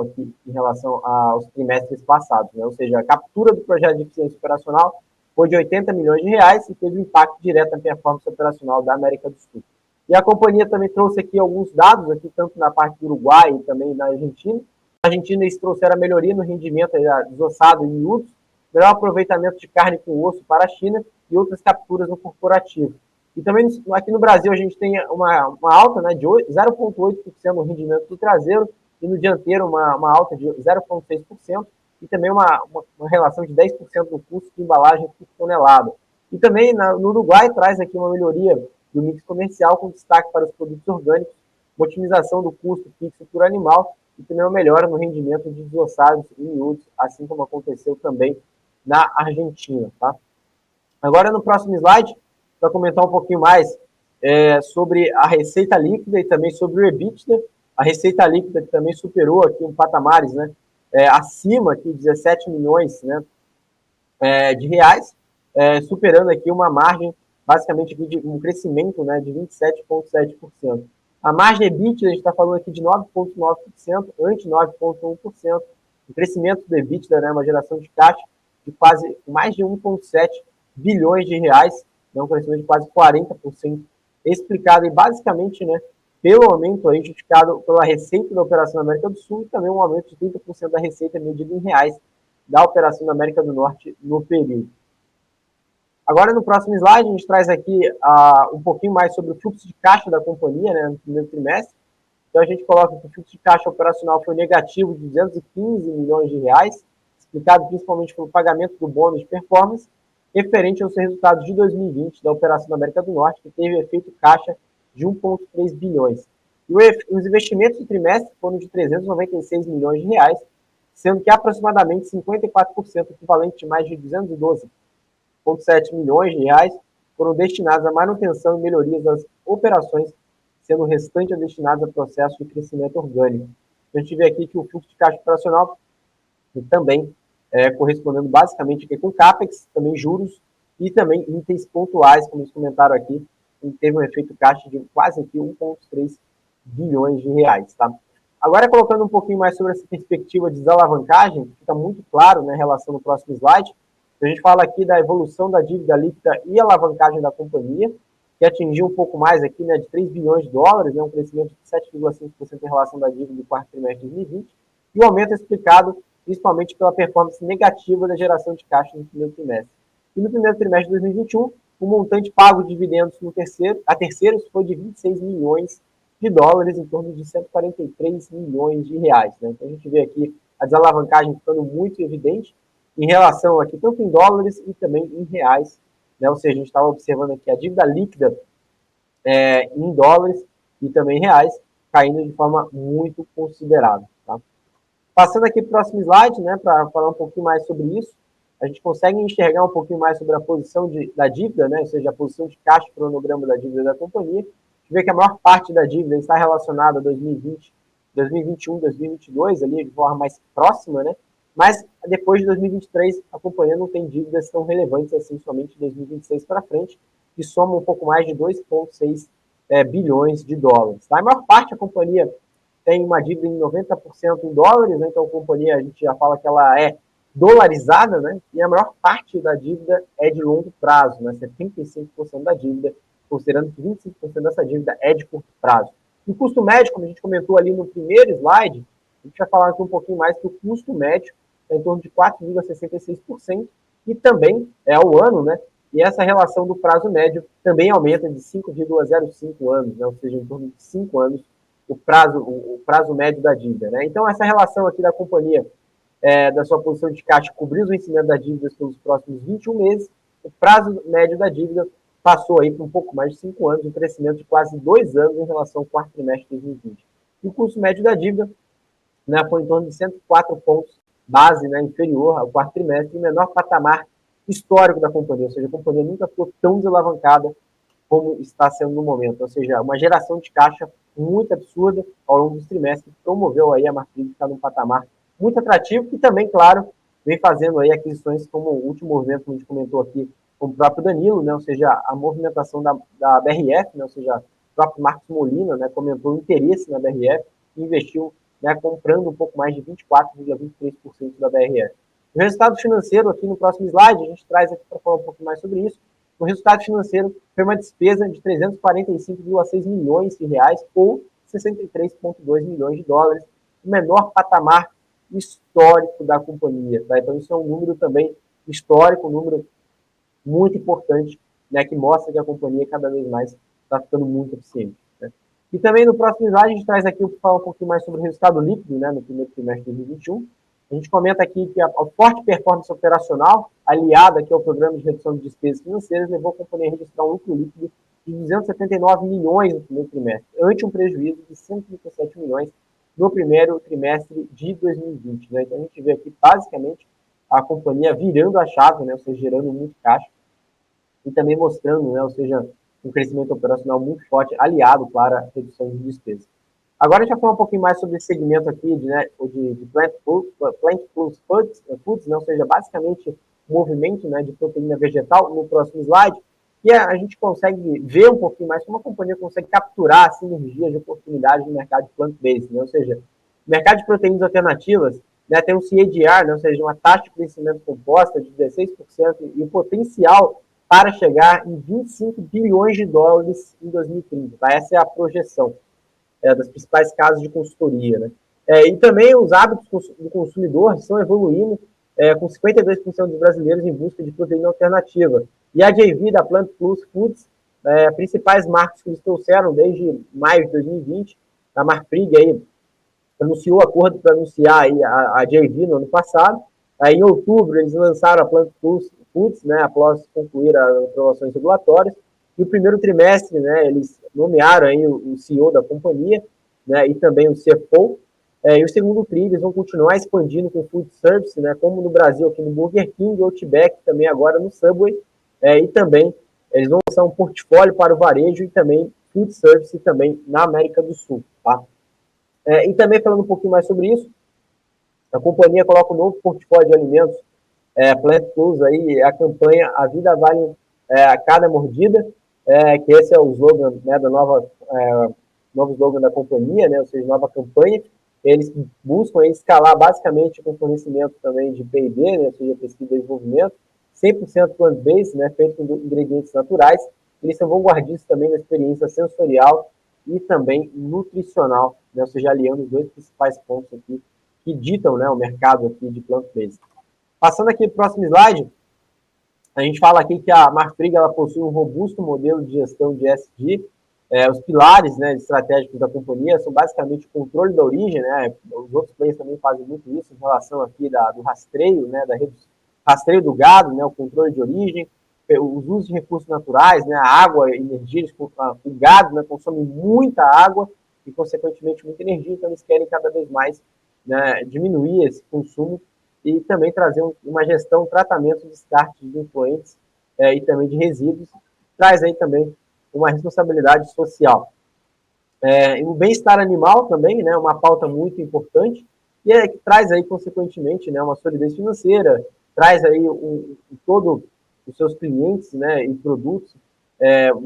aos trimestres passados, né? Ou seja, a captura do projeto de eficiência operacional foi de 80 milhões de reais e teve um impacto direto na performance operacional da América do Sul. E a companhia também trouxe aqui alguns dados, aqui, tanto na parte do Uruguai e também na Argentina. Na Argentina, eles trouxeram a melhoria no rendimento desossado em miúdos, melhor aproveitamento de carne com osso para a China e outras capturas no corporativo. E também aqui no Brasil a gente tem uma alta, né, de 0,8% no rendimento do traseiro e no dianteiro uma alta de 0,6% e também uma relação de 10% no custo de embalagem por tonelada. E também no Uruguai traz aqui uma melhoria do mix comercial com destaque para os produtos orgânicos, otimização do custo fixo por animal e também uma melhora no rendimento de desossados e miúdos, assim como aconteceu também na Argentina. Tá? Agora no próximo slide, para comentar um pouquinho mais sobre a receita líquida e também sobre o EBITDA. A receita líquida que também superou aqui um patamares, né, acima aqui de 17 milhões, né, de reais, superando aqui uma margem basicamente aqui de um crescimento, né, de 27,7%. A margem EBITDA, a gente está falando aqui de 9,9%, ante 9,1%. O crescimento do EBITDA, né, uma geração de caixa de quase mais de 1,7 bilhões de reais, um crescimento de quase 40%, explicado e basicamente, né, pelo aumento aí justificado pela receita da operação na América do Sul e também um aumento de 30% da receita medida em reais da operação na América do Norte no período. Agora, no próximo slide, a gente traz aqui um pouquinho mais sobre o fluxo de caixa da companhia, né, no primeiro trimestre. Então, a gente coloca que o fluxo de caixa operacional foi negativo de 215 milhões de reais, explicado principalmente pelo pagamento do bônus de performance, referente aos resultados de 2020 da operação da América do Norte, que teve efeito caixa de 1,3 bilhões. E os investimentos do trimestre foram de 396 milhões de reais, sendo que aproximadamente 54%, equivalente a mais de 212,7 milhões de reais, foram destinados à manutenção e melhorias das operações, sendo o restante destinado a processo de crescimento orgânico. A gente vê aqui que o fluxo de caixa operacional também correspondendo basicamente aqui com CAPEX, também juros e também itens pontuais, como eles comentaram aqui, que teve um efeito caixa de quase aqui 1,3 bilhões de reais. Tá? Agora, colocando um pouquinho mais sobre essa perspectiva de desalavancagem, fica muito claro, né, em relação no próximo slide, a gente fala aqui da evolução da dívida líquida e alavancagem da companhia, que atingiu um pouco mais aqui, né, de 3 bilhões de dólares, né, um crescimento de 7,5% em relação da dívida do quarto trimestre de 2020, e o aumento é explicado principalmente pela performance negativa da geração de caixa no primeiro trimestre. E no primeiro trimestre de 2021, o montante pago de dividendos a terceiros foi de 26 milhões de dólares, em torno de 143 milhões de reais. Né? Então a gente vê aqui a desalavancagem ficando muito evidente em relação aqui, tanto em dólares e também em reais. Né? Ou seja, a gente estava observando aqui a dívida líquida em dólares e também em reais, caindo de forma muito considerável. Tá? Passando aqui para o próximo slide, né, para falar um pouquinho mais sobre isso, a gente consegue enxergar um pouquinho mais sobre a posição da dívida, né, ou seja, a posição de caixa cronograma da dívida da companhia. A gente vê que a maior parte da dívida está relacionada a 2020, 2021, 2022, ali de forma mais próxima, né, mas depois de 2023 a companhia não tem dívidas tão relevantes assim, somente de 2026 para frente, que somam um pouco mais de 2,6 bilhões de dólares. Tá? A maior parte da companhia tem uma dívida em 90% em dólares, né? Então a companhia, a gente já fala que ela é dolarizada, né? E a maior parte da dívida é de longo prazo, né? 75% da dívida, considerando que 25% dessa dívida é de curto prazo. O custo médio, como a gente comentou ali no primeiro slide, a gente vai falar aqui um pouquinho mais que o custo médio é em torno de 4,66%, e também é ao ano, né? E essa relação do prazo médio também aumenta de 5,05 anos, né? Ou seja, em torno de 5 anos o prazo médio da dívida, né? Então, essa relação aqui da companhia, da sua posição de caixa, cobrir os vencimentos das dívidas pelos próximos 21 meses, o prazo médio da dívida passou aí por um pouco mais de 5 anos, um crescimento de quase 2 anos em relação ao quarto trimestre de 2020. E o custo médio da dívida, né, foi em torno de 104 pontos base, né, inferior ao quarto trimestre, e menor patamar histórico da companhia, ou seja, a companhia nunca ficou tão desalavancada como está sendo no momento, ou seja, uma geração de caixa muito absurda ao longo dos trimestres, que promoveu aí a Marfrig estar num patamar muito atrativo, e também, claro, vem fazendo aí aquisições como o último movimento que a gente comentou aqui, com o próprio Danilo, né, ou seja, a movimentação da BRF, né, ou seja, o próprio Marcos Molina, né, comentou o interesse na BRF e investiu, né, comprando um pouco mais de 24,23% da BRF. O resultado financeiro, aqui no próximo slide, a gente traz aqui para falar um pouco mais sobre isso. O resultado financeiro foi uma despesa de 345,6 milhões de reais, ou 63,2 milhões de dólares, o menor patamar histórico da companhia. Tá? Então, isso é um número também histórico, um número muito importante, né, que mostra que a companhia cada vez mais está ficando muito eficiente. Né? E também no próximo slide a gente traz aqui para falar um pouquinho mais sobre o resultado líquido, né, no primeiro trimestre de 2021. A gente comenta aqui que a forte performance operacional, aliada aqui ao programa de redução de despesas financeiras, levou a companhia a registrar um lucro líquido de 279 milhões no primeiro trimestre, ante um prejuízo de 137 milhões no primeiro trimestre de 2020. Né? Então a gente vê aqui basicamente a companhia virando a chave, né, ou seja, gerando muito caixa, e também mostrando, né, ou seja, um crescimento operacional muito forte, aliado, claro, à redução de despesas. Agora a gente vai falar um pouquinho mais sobre esse segmento aqui de Plant Plus Foods, né, ou seja, basicamente o movimento, né, de proteína vegetal no próximo slide, e a gente consegue ver um pouquinho mais como a companhia consegue capturar as sinergias de oportunidades no mercado de plant-based, né, ou seja, o mercado de proteínas alternativas, né, tem um CAGR, né, ou seja, uma taxa de crescimento composta de 16% e o potencial para chegar em 25 bilhões de dólares em 2030. Tá? Essa é a projeção das principais casas de consultoria. Né? E também os hábitos do consumidor estão evoluindo, com 52% dos brasileiros em busca de proteína alternativa. E a JV da Plant Plus Foods, principais marcas que eles trouxeram desde maio de 2020, a Marfrig aí anunciou o acordo para anunciar aí a JV no ano passado. Aí, em outubro, eles lançaram a Plant Plus Foods, né, após concluir as aprovações regulatórias. E o primeiro trimestre, né, eles nomearam aí o CEO da companhia, né, e também o CFO. E o segundo TRI, eles vão continuar expandindo com food service, né, como no Brasil, aqui no Burger King, Outback, também agora no Subway. E também eles vão lançar um portfólio para o varejo e também food service também na América do Sul. Tá? E também falando um pouquinho mais sobre isso, a companhia coloca um novo portfólio de alimentos, Plant Plus, aí, a campanha A Vida Vale a Cada Mordida, que esse é o slogan, né, da novo slogan da companhia, né, ou seja, nova campanha. Eles buscam aí escalar basicamente com fornecimento também de P&D, né, ou seja, pesquisa e desenvolvimento, 100% plant-based, né, feito com ingredientes naturais. Eles são vanguardistas também na experiência sensorial e também nutricional, né, ou seja, aliando os dois principais pontos aqui que ditam, né, o mercado aqui de plant-based. Passando aqui para o próximo slide, a gente fala aqui que a Marfrig ela possui um robusto modelo de gestão de ESG. Os pilares, né, estratégicos da companhia são basicamente o controle da origem, né, os outros players também fazem muito isso em relação aqui do rastreio, né, rastreio do gado, né, o controle de origem, os usos de recursos naturais, né, a água, energia, o gado, né, consome muita água e, consequentemente, muita energia, então eles querem cada vez mais, né, diminuir esse consumo e também trazer uma gestão, tratamento de descarte de influentes e também de resíduos, traz aí também uma responsabilidade social. E o bem-estar animal também, né, uma pauta muito importante, e que traz aí, consequentemente, né, uma solidez financeira, traz aí todos os seus clientes, né, e produtos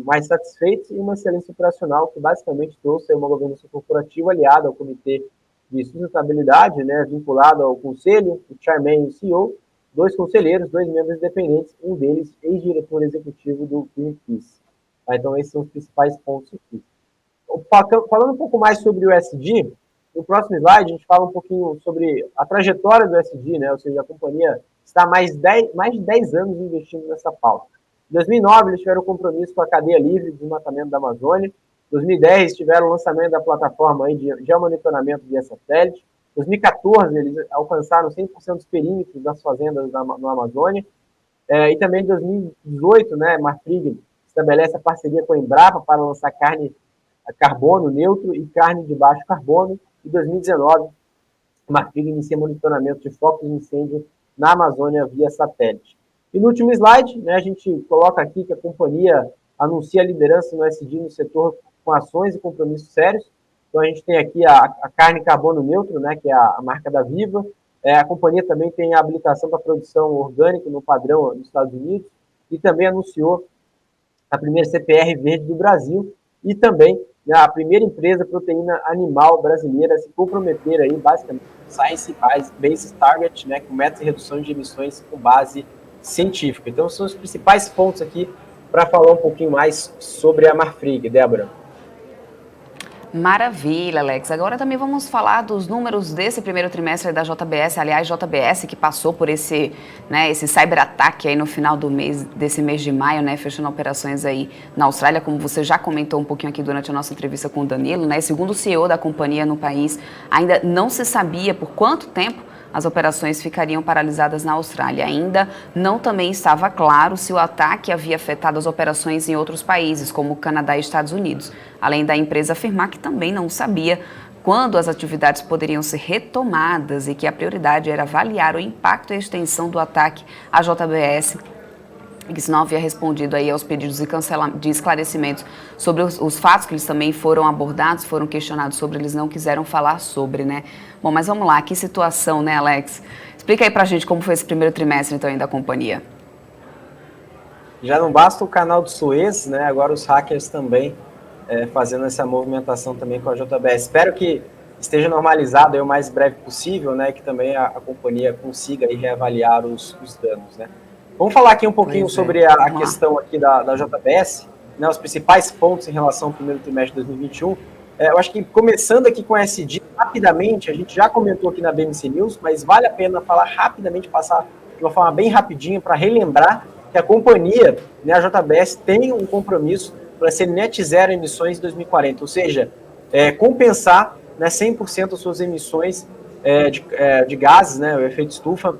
mais satisfeitos e uma excelência operacional que basicamente trouxe uma governança corporativa aliada ao Comitê de Sustentabilidade, né, vinculado ao Conselho, o Chairman e o CEO, 2 conselheiros, 2 membros independentes, um deles ex-diretor executivo do Greenpeace. Tá, então, esses são os principais pontos aqui. Falando um pouco mais sobre o ESG, no próximo slide a gente fala um pouquinho sobre a trajetória do ESG, né, ou seja, a companhia está há mais de 10 anos investindo nessa pauta. Em 2009, eles tiveram um compromisso com a cadeia livre de desmatamento da Amazônia. Em 2010, tiveram o lançamento da plataforma aí de geomonitoramento via satélite. Em 2014, eles alcançaram 100% dos perímetros das fazendas na Amazônia. E também em 2018, né, Marfrig estabelece a parceria com a Embrapa para lançar carne a carbono neutro e carne de baixo carbono. Em 2019, Marfrig inicia monitoramento de focos de incêndio na Amazônia via satélite. E no último slide, né, a gente coloca aqui que a companhia anuncia a liderança no ESG no setor com ações e compromissos sérios. Então, a gente tem aqui a carne carbono neutro, né, que é a marca da Viva. A companhia também tem a habilitação para produção orgânica no padrão dos Estados Unidos e também anunciou a primeira CPR verde do Brasil e também, né, a primeira empresa proteína animal brasileira a se comprometer aí, basicamente, Science-Based Target, né, com metas de redução de emissões com base científica. Então, são os principais pontos aqui para falar um pouquinho mais sobre a Marfrig, Débora. Maravilha, Alex. Agora também vamos falar dos números desse primeiro trimestre da JBS, aliás, JBS que passou por esse cyberataque aí no final desse mês de maio, né, fechando operações aí na Austrália, como você já comentou um pouquinho aqui durante a nossa entrevista com o Danilo, né, segundo o CEO da companhia no país, ainda não se sabia por quanto tempo as operações ficariam paralisadas na Austrália. Ainda não também estava claro se o ataque havia afetado as operações em outros países, como Canadá e Estados Unidos, além da empresa afirmar que também não sabia quando as atividades poderiam ser retomadas e que a prioridade era avaliar o impacto e a extensão do ataque à JBS, que não havia respondido aí aos pedidos de esclarecimentos sobre os fatos que eles também foram abordados, foram questionados sobre, eles não quiseram falar sobre, né? Bom, mas vamos lá, que situação, né, Alex? Explica aí pra gente como foi esse primeiro trimestre, então, aí da companhia. Já não basta o canal de Suez, né? Agora os hackers também fazendo essa movimentação também com a JBS. Espero que esteja normalizado aí o mais breve possível, né? Que também a companhia consiga aí reavaliar os danos, né? Vamos falar aqui um pouquinho sobre a questão aqui da JBS, né, os principais pontos em relação ao primeiro trimestre de 2021. Eu acho que começando aqui com a SD, rapidamente, a gente já comentou aqui na BMC News, mas vale a pena falar rapidamente, passar de uma forma bem rapidinha para relembrar que a companhia, né, a JBS, tem um compromisso para ser net zero emissões em 2040, ou seja, compensar, né, 100% as suas emissões de gases, né, o efeito estufa,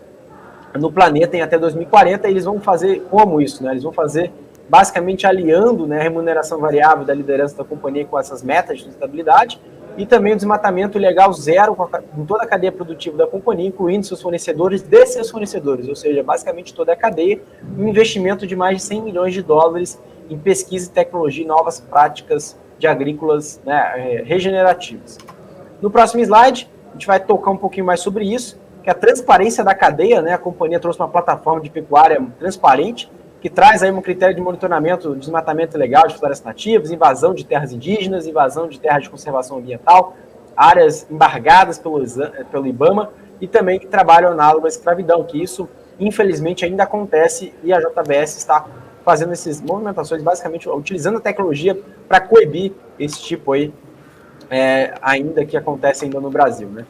no planeta em até 2040, eles vão fazer como isso, né? Eles vão fazer basicamente aliando, né, a remuneração variável da liderança da companhia com essas metas de sustentabilidade e também o desmatamento legal zero com toda a cadeia produtiva da companhia, incluindo seus fornecedores de seus fornecedores, ou seja, basicamente toda a cadeia, um investimento de mais de 100 milhões de dólares em pesquisa e tecnologia e novas práticas de agrícolas, né, regenerativas. No próximo slide, a gente vai tocar um pouquinho mais sobre isso, que a transparência da cadeia, né, a companhia trouxe uma plataforma de pecuária transparente, que traz aí um critério de monitoramento de desmatamento ilegal de florestas nativas, invasão de terras indígenas, invasão de terras de conservação ambiental, áreas embargadas pelo IBAMA e também que trabalham análogo à escravidão, que isso, infelizmente, ainda acontece e a JBS está fazendo essas movimentações, basicamente utilizando a tecnologia para coibir esse tipo aí, ainda que acontece ainda no Brasil, né?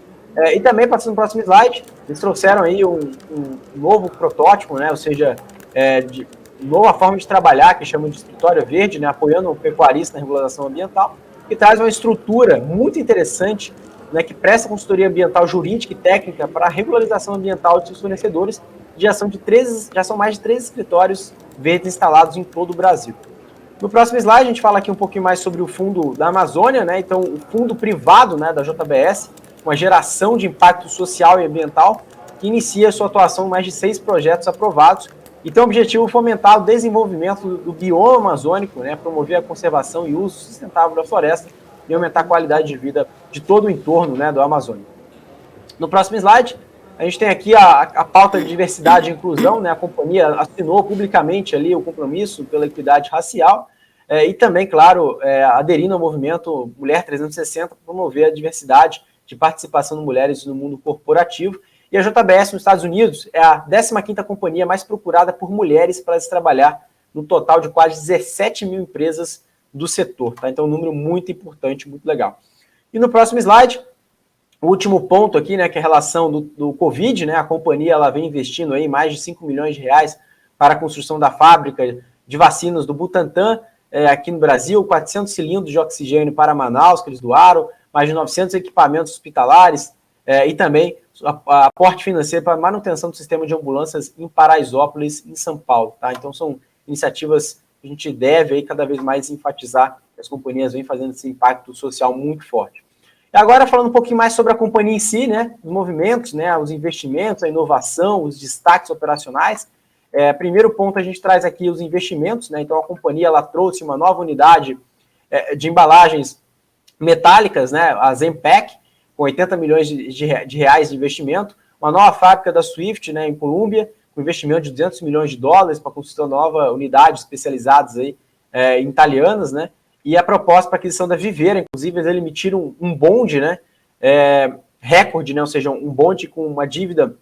E também, passando no próximo slide, eles trouxeram aí um novo protótipo, né, ou seja, nova forma de trabalhar, que chamam de escritório verde, né, apoiando o pecuarista na regulação ambiental, que traz uma estrutura muito interessante, né, que presta consultoria ambiental jurídica e técnica para a regularização ambiental de seus fornecedores, já são mais de 13 escritórios verdes instalados em todo o Brasil. No próximo slide, a gente fala aqui um pouquinho mais sobre o fundo da Amazônia, né, então o fundo privado, né, da JBS, uma geração de impacto social e ambiental, que inicia sua atuação em mais de 6 projetos aprovados e tem o objetivo de fomentar o desenvolvimento do bioma amazônico, né, promover a conservação e uso sustentável da floresta e aumentar a qualidade de vida de todo o entorno, né, do Amazônia. No próximo slide, a gente tem aqui a pauta de diversidade e inclusão, né, a companhia assinou publicamente ali o compromisso pela equidade racial, e também, claro, aderindo ao movimento Mulher 360 para promover a diversidade de participação de mulheres no mundo corporativo. E a JBS nos Estados Unidos é a 15ª companhia mais procurada por mulheres para se trabalhar no total de quase 17 mil empresas do setor. Tá? Então, um número muito importante, muito legal. E no próximo slide, o último ponto aqui, né, que é a relação do Covid, né, a companhia ela vem investindo aí mais de 5 milhões de reais para a construção da fábrica de vacinas do Butantan, aqui no Brasil, 400 cilindros de oxigênio para Manaus, que eles doaram, mais de 900 equipamentos hospitalares, e também aporte financeiro para a manutenção do sistema de ambulâncias em Paraisópolis, em São Paulo. Tá? Então, são iniciativas que a gente deve aí cada vez mais enfatizar, que as companhias vêm fazendo esse impacto social muito forte. E agora, falando um pouquinho mais sobre a companhia em si, né, os movimentos, né, os investimentos, a inovação, os destaques operacionais. Primeiro ponto, a gente traz aqui os investimentos, né, então a companhia ela trouxe uma nova unidade de embalagens metálicas, né, a Zenpack, com 80 milhões de reais de investimento, uma nova fábrica da Swift, né, em Colômbia, com investimento de 200 milhões de dólares para a construção de nova unidade especializadas aí, italianas, né, e a proposta para aquisição da Vivera, inclusive eles emitiram um bonde, né, recorde, né, ou seja, um bonde com uma dívida,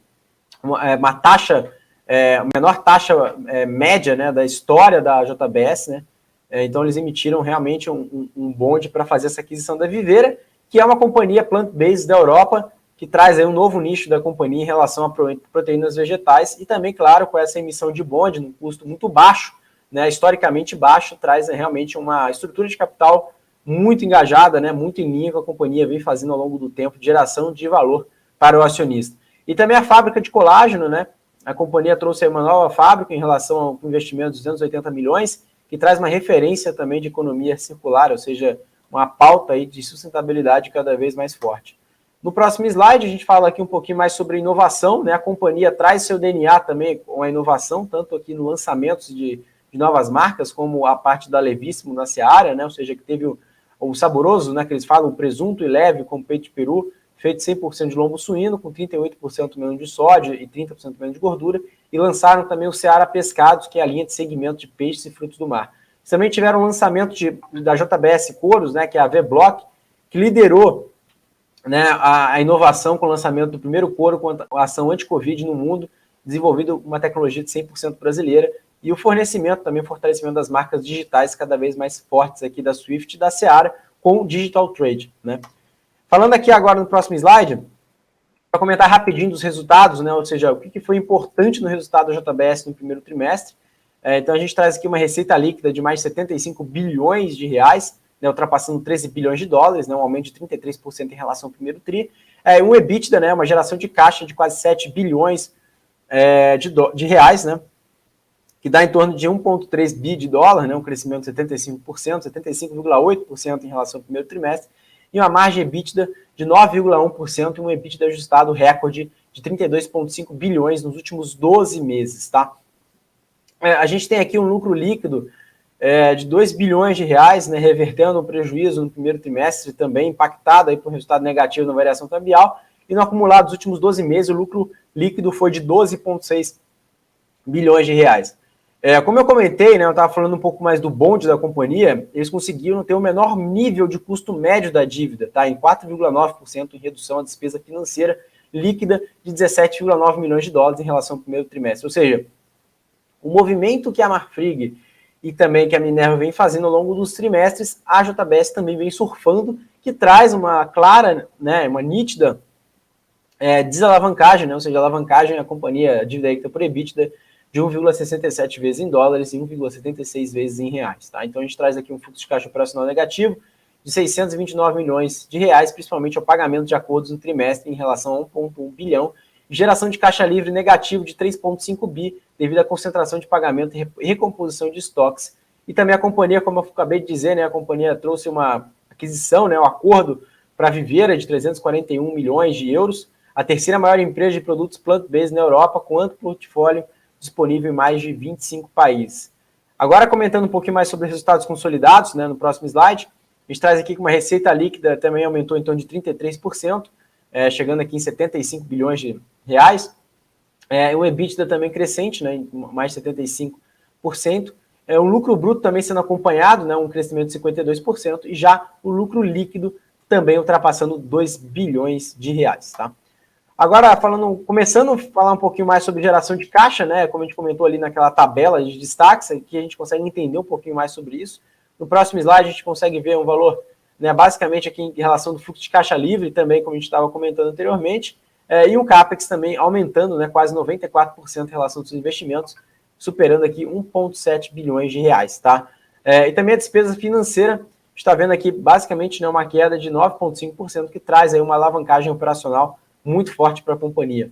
uma taxa, a menor taxa média, né, da história da JBS, né, então eles emitiram realmente um bonde para fazer essa aquisição da Vivera, que é uma companhia plant-based da Europa, que traz aí um novo nicho da companhia em relação a proteínas vegetais, e também, claro, com essa emissão de bonde, num custo muito baixo, né, historicamente baixo, traz realmente uma estrutura de capital muito engajada, né, muito em linha com a companhia vem fazendo ao longo do tempo, de geração de valor para o acionista. E também a fábrica de colágeno, né, a companhia trouxe aí uma nova fábrica em relação ao investimento de 280 milhões, que traz uma referência também de economia circular, ou seja, uma pauta aí de sustentabilidade cada vez mais forte. No próximo slide, a gente fala aqui um pouquinho mais sobre inovação, né, a companhia traz seu DNA também com a inovação, tanto aqui no lançamento de novas marcas, como a parte da Levíssimo na Seara, né, ou seja, que teve o saboroso, né, que eles falam, presunto e leve com peito de peru, feito 100% de lombo suíno, com 38% menos de sódio e 30% menos de gordura, e lançaram também o Seara Pescados, que é a linha de segmento de peixes e frutos do mar. Eles também tiveram o lançamento da JBS Couros, né, que é a V-Block, que liderou, né, a inovação com o lançamento do primeiro couro com ação anti-Covid no mundo, desenvolvido uma tecnologia de 100% brasileira, e o fornecimento, também o fortalecimento das marcas digitais cada vez mais fortes aqui da Swift e da Seara com o Digital Trade, né. Falando aqui agora no próximo slide, para comentar rapidinho dos resultados, né, ou seja, o que foi importante no resultado da JBS no primeiro trimestre. Então a gente traz aqui uma receita líquida de mais de 75 bilhões de reais, né, ultrapassando 13 bilhões de dólares, né, um aumento de 33% em relação ao primeiro tri. Um EBITDA, né, uma geração de caixa de quase 7 bilhões de reais, né, que dá em torno de 1,3 bi de dólar, né, um crescimento de 75%, 75,8% em relação ao primeiro trimestre, e uma margem EBITDA de 9,1% e um EBITDA ajustado recorde de 32,5 bilhões nos últimos 12 meses, tá? A gente tem aqui um lucro líquido de 2 bilhões de reais, né, revertendo o prejuízo no primeiro trimestre, também impactado aí por um resultado negativo na variação cambial, e no acumulado dos últimos 12 meses, o lucro líquido foi de 12,6 bilhões de reais. Como eu comentei, né, eu estava falando um pouco mais do bonde da companhia, eles conseguiram ter o menor nível de custo médio da dívida, tá, em 4,9% em redução à despesa financeira líquida de 17,9 milhões de dólares em relação ao primeiro trimestre. Ou seja, o movimento que a Marfrig e também que a Minerva vem fazendo ao longo dos trimestres, a JBS também vem surfando, que traz uma clara, né, uma nítida desalavancagem, né, ou seja, alavancagem a companhia, a dívida líquida por EBITDA, de 1,67 vezes em dólares e 1,76 vezes em reais. Tá? Então a gente traz aqui um fluxo de caixa operacional negativo de 629 milhões de reais, principalmente ao pagamento de acordos no trimestre em relação a 1,1 bilhão, e geração de caixa livre negativo de 3,5 bi, devido à concentração de pagamento e recomposição de estoques. E também a companhia, como eu acabei de dizer, né, a companhia trouxe uma aquisição, né, um acordo para a Vivera de 341 milhões de euros, a terceira maior empresa de produtos plant-based na Europa, com amplo portfólio disponível em mais de 25 países. Agora, comentando um pouquinho mais sobre os resultados consolidados, né, no próximo slide, a gente traz aqui que uma receita líquida também aumentou em torno de 33%, chegando aqui em 75 bilhões de reais. O EBITDA também crescente, né, em mais de 75%, o lucro bruto também sendo acompanhado, né, um crescimento de 52%, e já o lucro líquido também ultrapassando 2 bilhões de reais, tá? Agora, começando a falar um pouquinho mais sobre geração de caixa, né, como a gente comentou ali naquela tabela de destaques, aqui a gente consegue entender um pouquinho mais sobre isso. No próximo slide a gente consegue ver um valor, né, basicamente aqui em relação do fluxo de caixa livre, também como a gente estava comentando anteriormente, e o CAPEX também aumentando, né, quase 94% em relação aos investimentos, superando aqui 1,7 bilhões de reais, tá? E também a despesa financeira, está vendo aqui basicamente, né, uma queda de 9,5%, que traz aí uma alavancagem operacional muito forte para a companhia.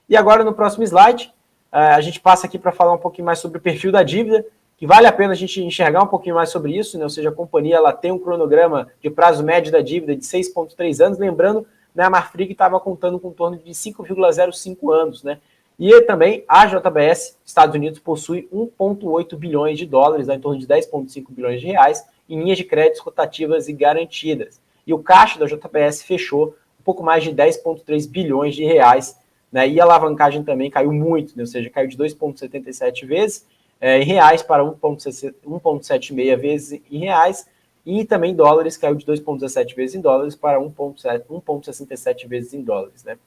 E agora, no próximo slide, a gente passa aqui para falar um pouquinho mais sobre o perfil da dívida, que vale a pena a gente enxergar um pouquinho mais sobre isso, né? Ou seja, a companhia ela tem um cronograma de prazo médio da dívida de 6,3 anos, lembrando, né, a Marfrig estava contando com em torno de 5,05 anos, né? E também a JBS, Estados Unidos, possui 1,8 bilhões de dólares, né, em torno de 10,5 bilhões de reais, em linhas de créditos rotativas e garantidas. E o caixa da JBS fechou um pouco mais de 10,3 bilhões de reais, né, e a alavancagem também caiu muito, né, ou seja, caiu de 2,77 vezes em reais para 1,76 vezes em reais, e também em dólares caiu de 2,17 vezes em dólares para 1,67 vezes em dólares, né.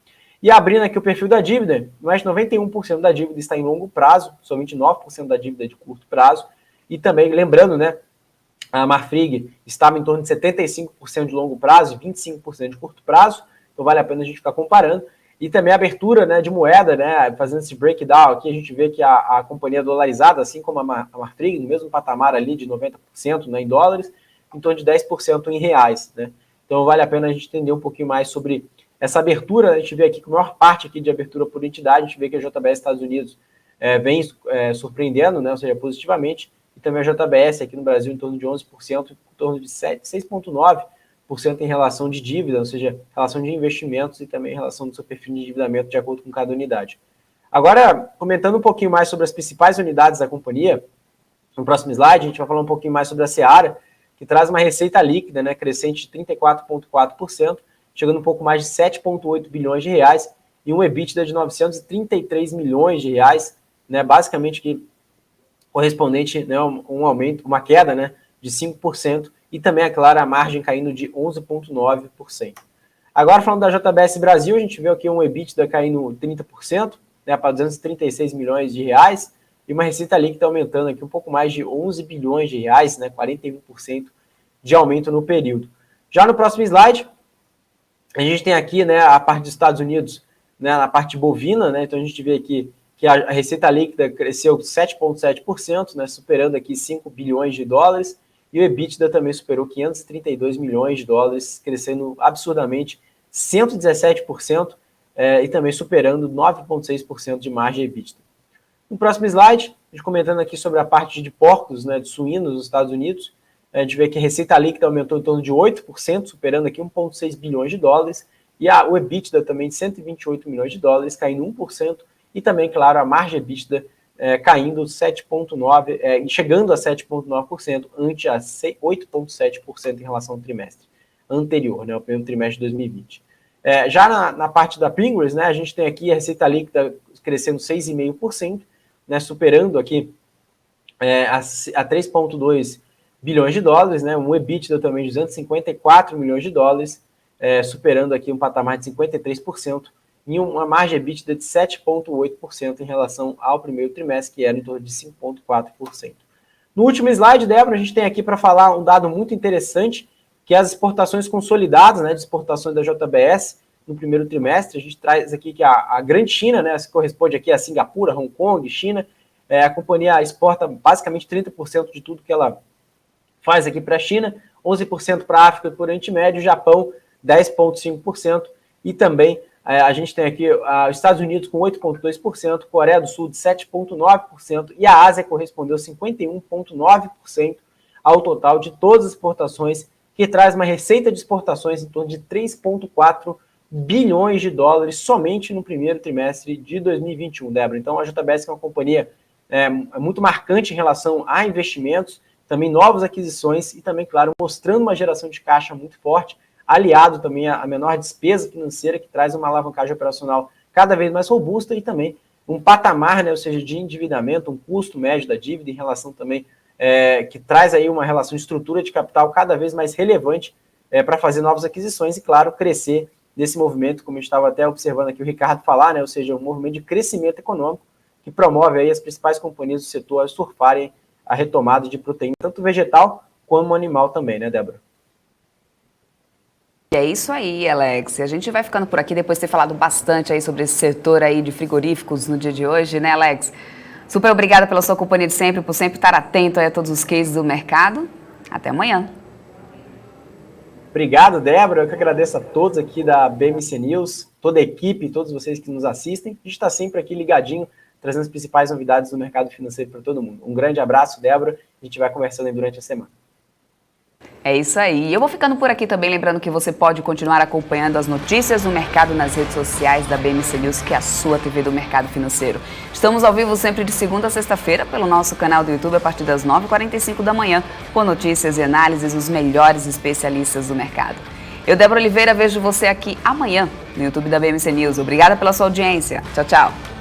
E abrindo aqui o perfil da dívida, mais de 91% da dívida está em longo prazo, somente 9% da dívida é de curto prazo, e também, lembrando, né, a Marfrig estava em torno de 75% de longo prazo e 25% de curto prazo, então vale a pena a gente ficar comparando. E também a abertura, né, de moeda, né, fazendo esse breakdown aqui, a gente vê que a companhia dolarizada, assim como a Marfrig, no mesmo patamar ali de 90%, né, em dólares, em torno de 10% em reais, né. Então vale a pena a gente entender um pouquinho mais sobre essa abertura. A gente vê aqui que a maior parte aqui de abertura por entidade, a gente vê que a JBS Estados Unidos vem surpreendendo, né, ou seja, positivamente, e também a JBS aqui no Brasil em torno de 11%, em torno de 6,9% em relação de dívida, ou seja, relação de investimentos e também em relação do seu perfil de endividamento de acordo com cada unidade. Agora, comentando um pouquinho mais sobre as principais unidades da companhia, no próximo slide a gente vai falar um pouquinho mais sobre a Seara, que traz uma receita líquida, né, crescente de 34,4%, chegando um pouco mais de 7,8 bilhões de reais e um EBITDA de 933 milhões de reais, né, basicamente que correspondente, né, um aumento, uma queda, né, de 5%, e também, é claro, a margem caindo de 11,9%. Agora, falando da JBS Brasil, a gente vê aqui um EBITDA caindo 30%, né, para 236 milhões de reais, e uma receita líquida aumentando aqui um pouco mais de 11 bilhões de reais, né, 41% de aumento no período. Já no próximo slide, a gente tem aqui, né, a parte dos Estados Unidos, né, na parte bovina, né, então a gente vê aqui que a receita líquida cresceu 7,7%, né, superando aqui 5 bilhões de dólares, e o EBITDA também superou 532 milhões de dólares, crescendo absurdamente 117%, e também superando 9,6% de margem EBITDA. No próximo slide, a gente comentando aqui sobre a parte de porcos, né, de suínos nos Estados Unidos, a gente vê que a receita líquida aumentou em torno de 8%, superando aqui 1,6 bilhões de dólares, e o EBITDA também de 128 milhões de dólares, caindo 1%, e também, claro, a margem EBITDA caindo 7,9%, e chegando a 7,9%, ante a 8,7% em relação ao trimestre anterior, né, o primeiro trimestre de 2020. Já na parte da Pringles, né, a gente tem aqui a receita líquida crescendo 6,5%, né, superando aqui a 3,2 bilhões de dólares, né, um EBITDA também de 254 milhões de dólares, superando aqui um patamar de 53%, e uma margem EBITDA de 7,8% em relação ao primeiro trimestre, que era em torno de 5,4%. No último slide, Débora, a gente tem aqui para falar um dado muito interessante, que é as exportações consolidadas, né, de exportações da JBS no primeiro trimestre. A gente traz aqui que a grande China, né, que corresponde aqui a Singapura, Hong Kong, China, a companhia exporta basicamente 30% de tudo que ela faz aqui para a China, 11% para a África e para o Oriente Médio, Japão 10,5%, e também a gente tem aqui os Estados Unidos com 8,2%, Coreia do Sul de 7,9%, e a Ásia correspondeu 51,9% ao total de todas as exportações, que traz uma receita de exportações em torno de 3,4 bilhões de dólares somente no primeiro trimestre de 2021, Débora. Então a JBS é uma companhia muito marcante em relação a investimentos, também novas aquisições e também, claro, mostrando uma geração de caixa muito forte, aliado também à menor despesa financeira, que traz uma alavancagem operacional cada vez mais robusta e também um patamar, né, ou seja, de endividamento, um custo médio da dívida em relação também que traz aí uma relação de estrutura de capital cada vez mais relevante para fazer novas aquisições e, claro, crescer nesse movimento, como a gente estava até observando aqui o Ricardo falar, né, ou seja, um movimento de crescimento econômico que promove aí as principais companhias do setor a surfarem a retomada de proteína, tanto vegetal como animal também, né, Débora? É isso aí, Alex. A gente vai ficando por aqui depois de ter falado bastante aí sobre esse setor aí de frigoríficos no dia de hoje, né, Alex? Super obrigada pela sua companhia de sempre, por sempre estar atento aí a todos os cases do mercado. Até amanhã. Obrigado, Débora. Eu que agradeço a todos aqui da BMC News, toda a equipe, todos vocês que nos assistem. A gente está sempre aqui ligadinho, trazendo as principais novidades do mercado financeiro para todo mundo. Um grande abraço, Débora. A gente vai conversando aí durante a semana. É isso aí. Eu vou ficando por aqui também, lembrando que você pode continuar acompanhando as notícias do mercado nas redes sociais da BMC News, que é a sua TV do mercado financeiro. Estamos ao vivo sempre de segunda a sexta-feira pelo nosso canal do YouTube a partir das 9h45 da manhã, com notícias e análises dos melhores especialistas do mercado. Eu, Débora Oliveira, vejo você aqui amanhã no YouTube da BMC News. Obrigada pela sua audiência. Tchau, tchau.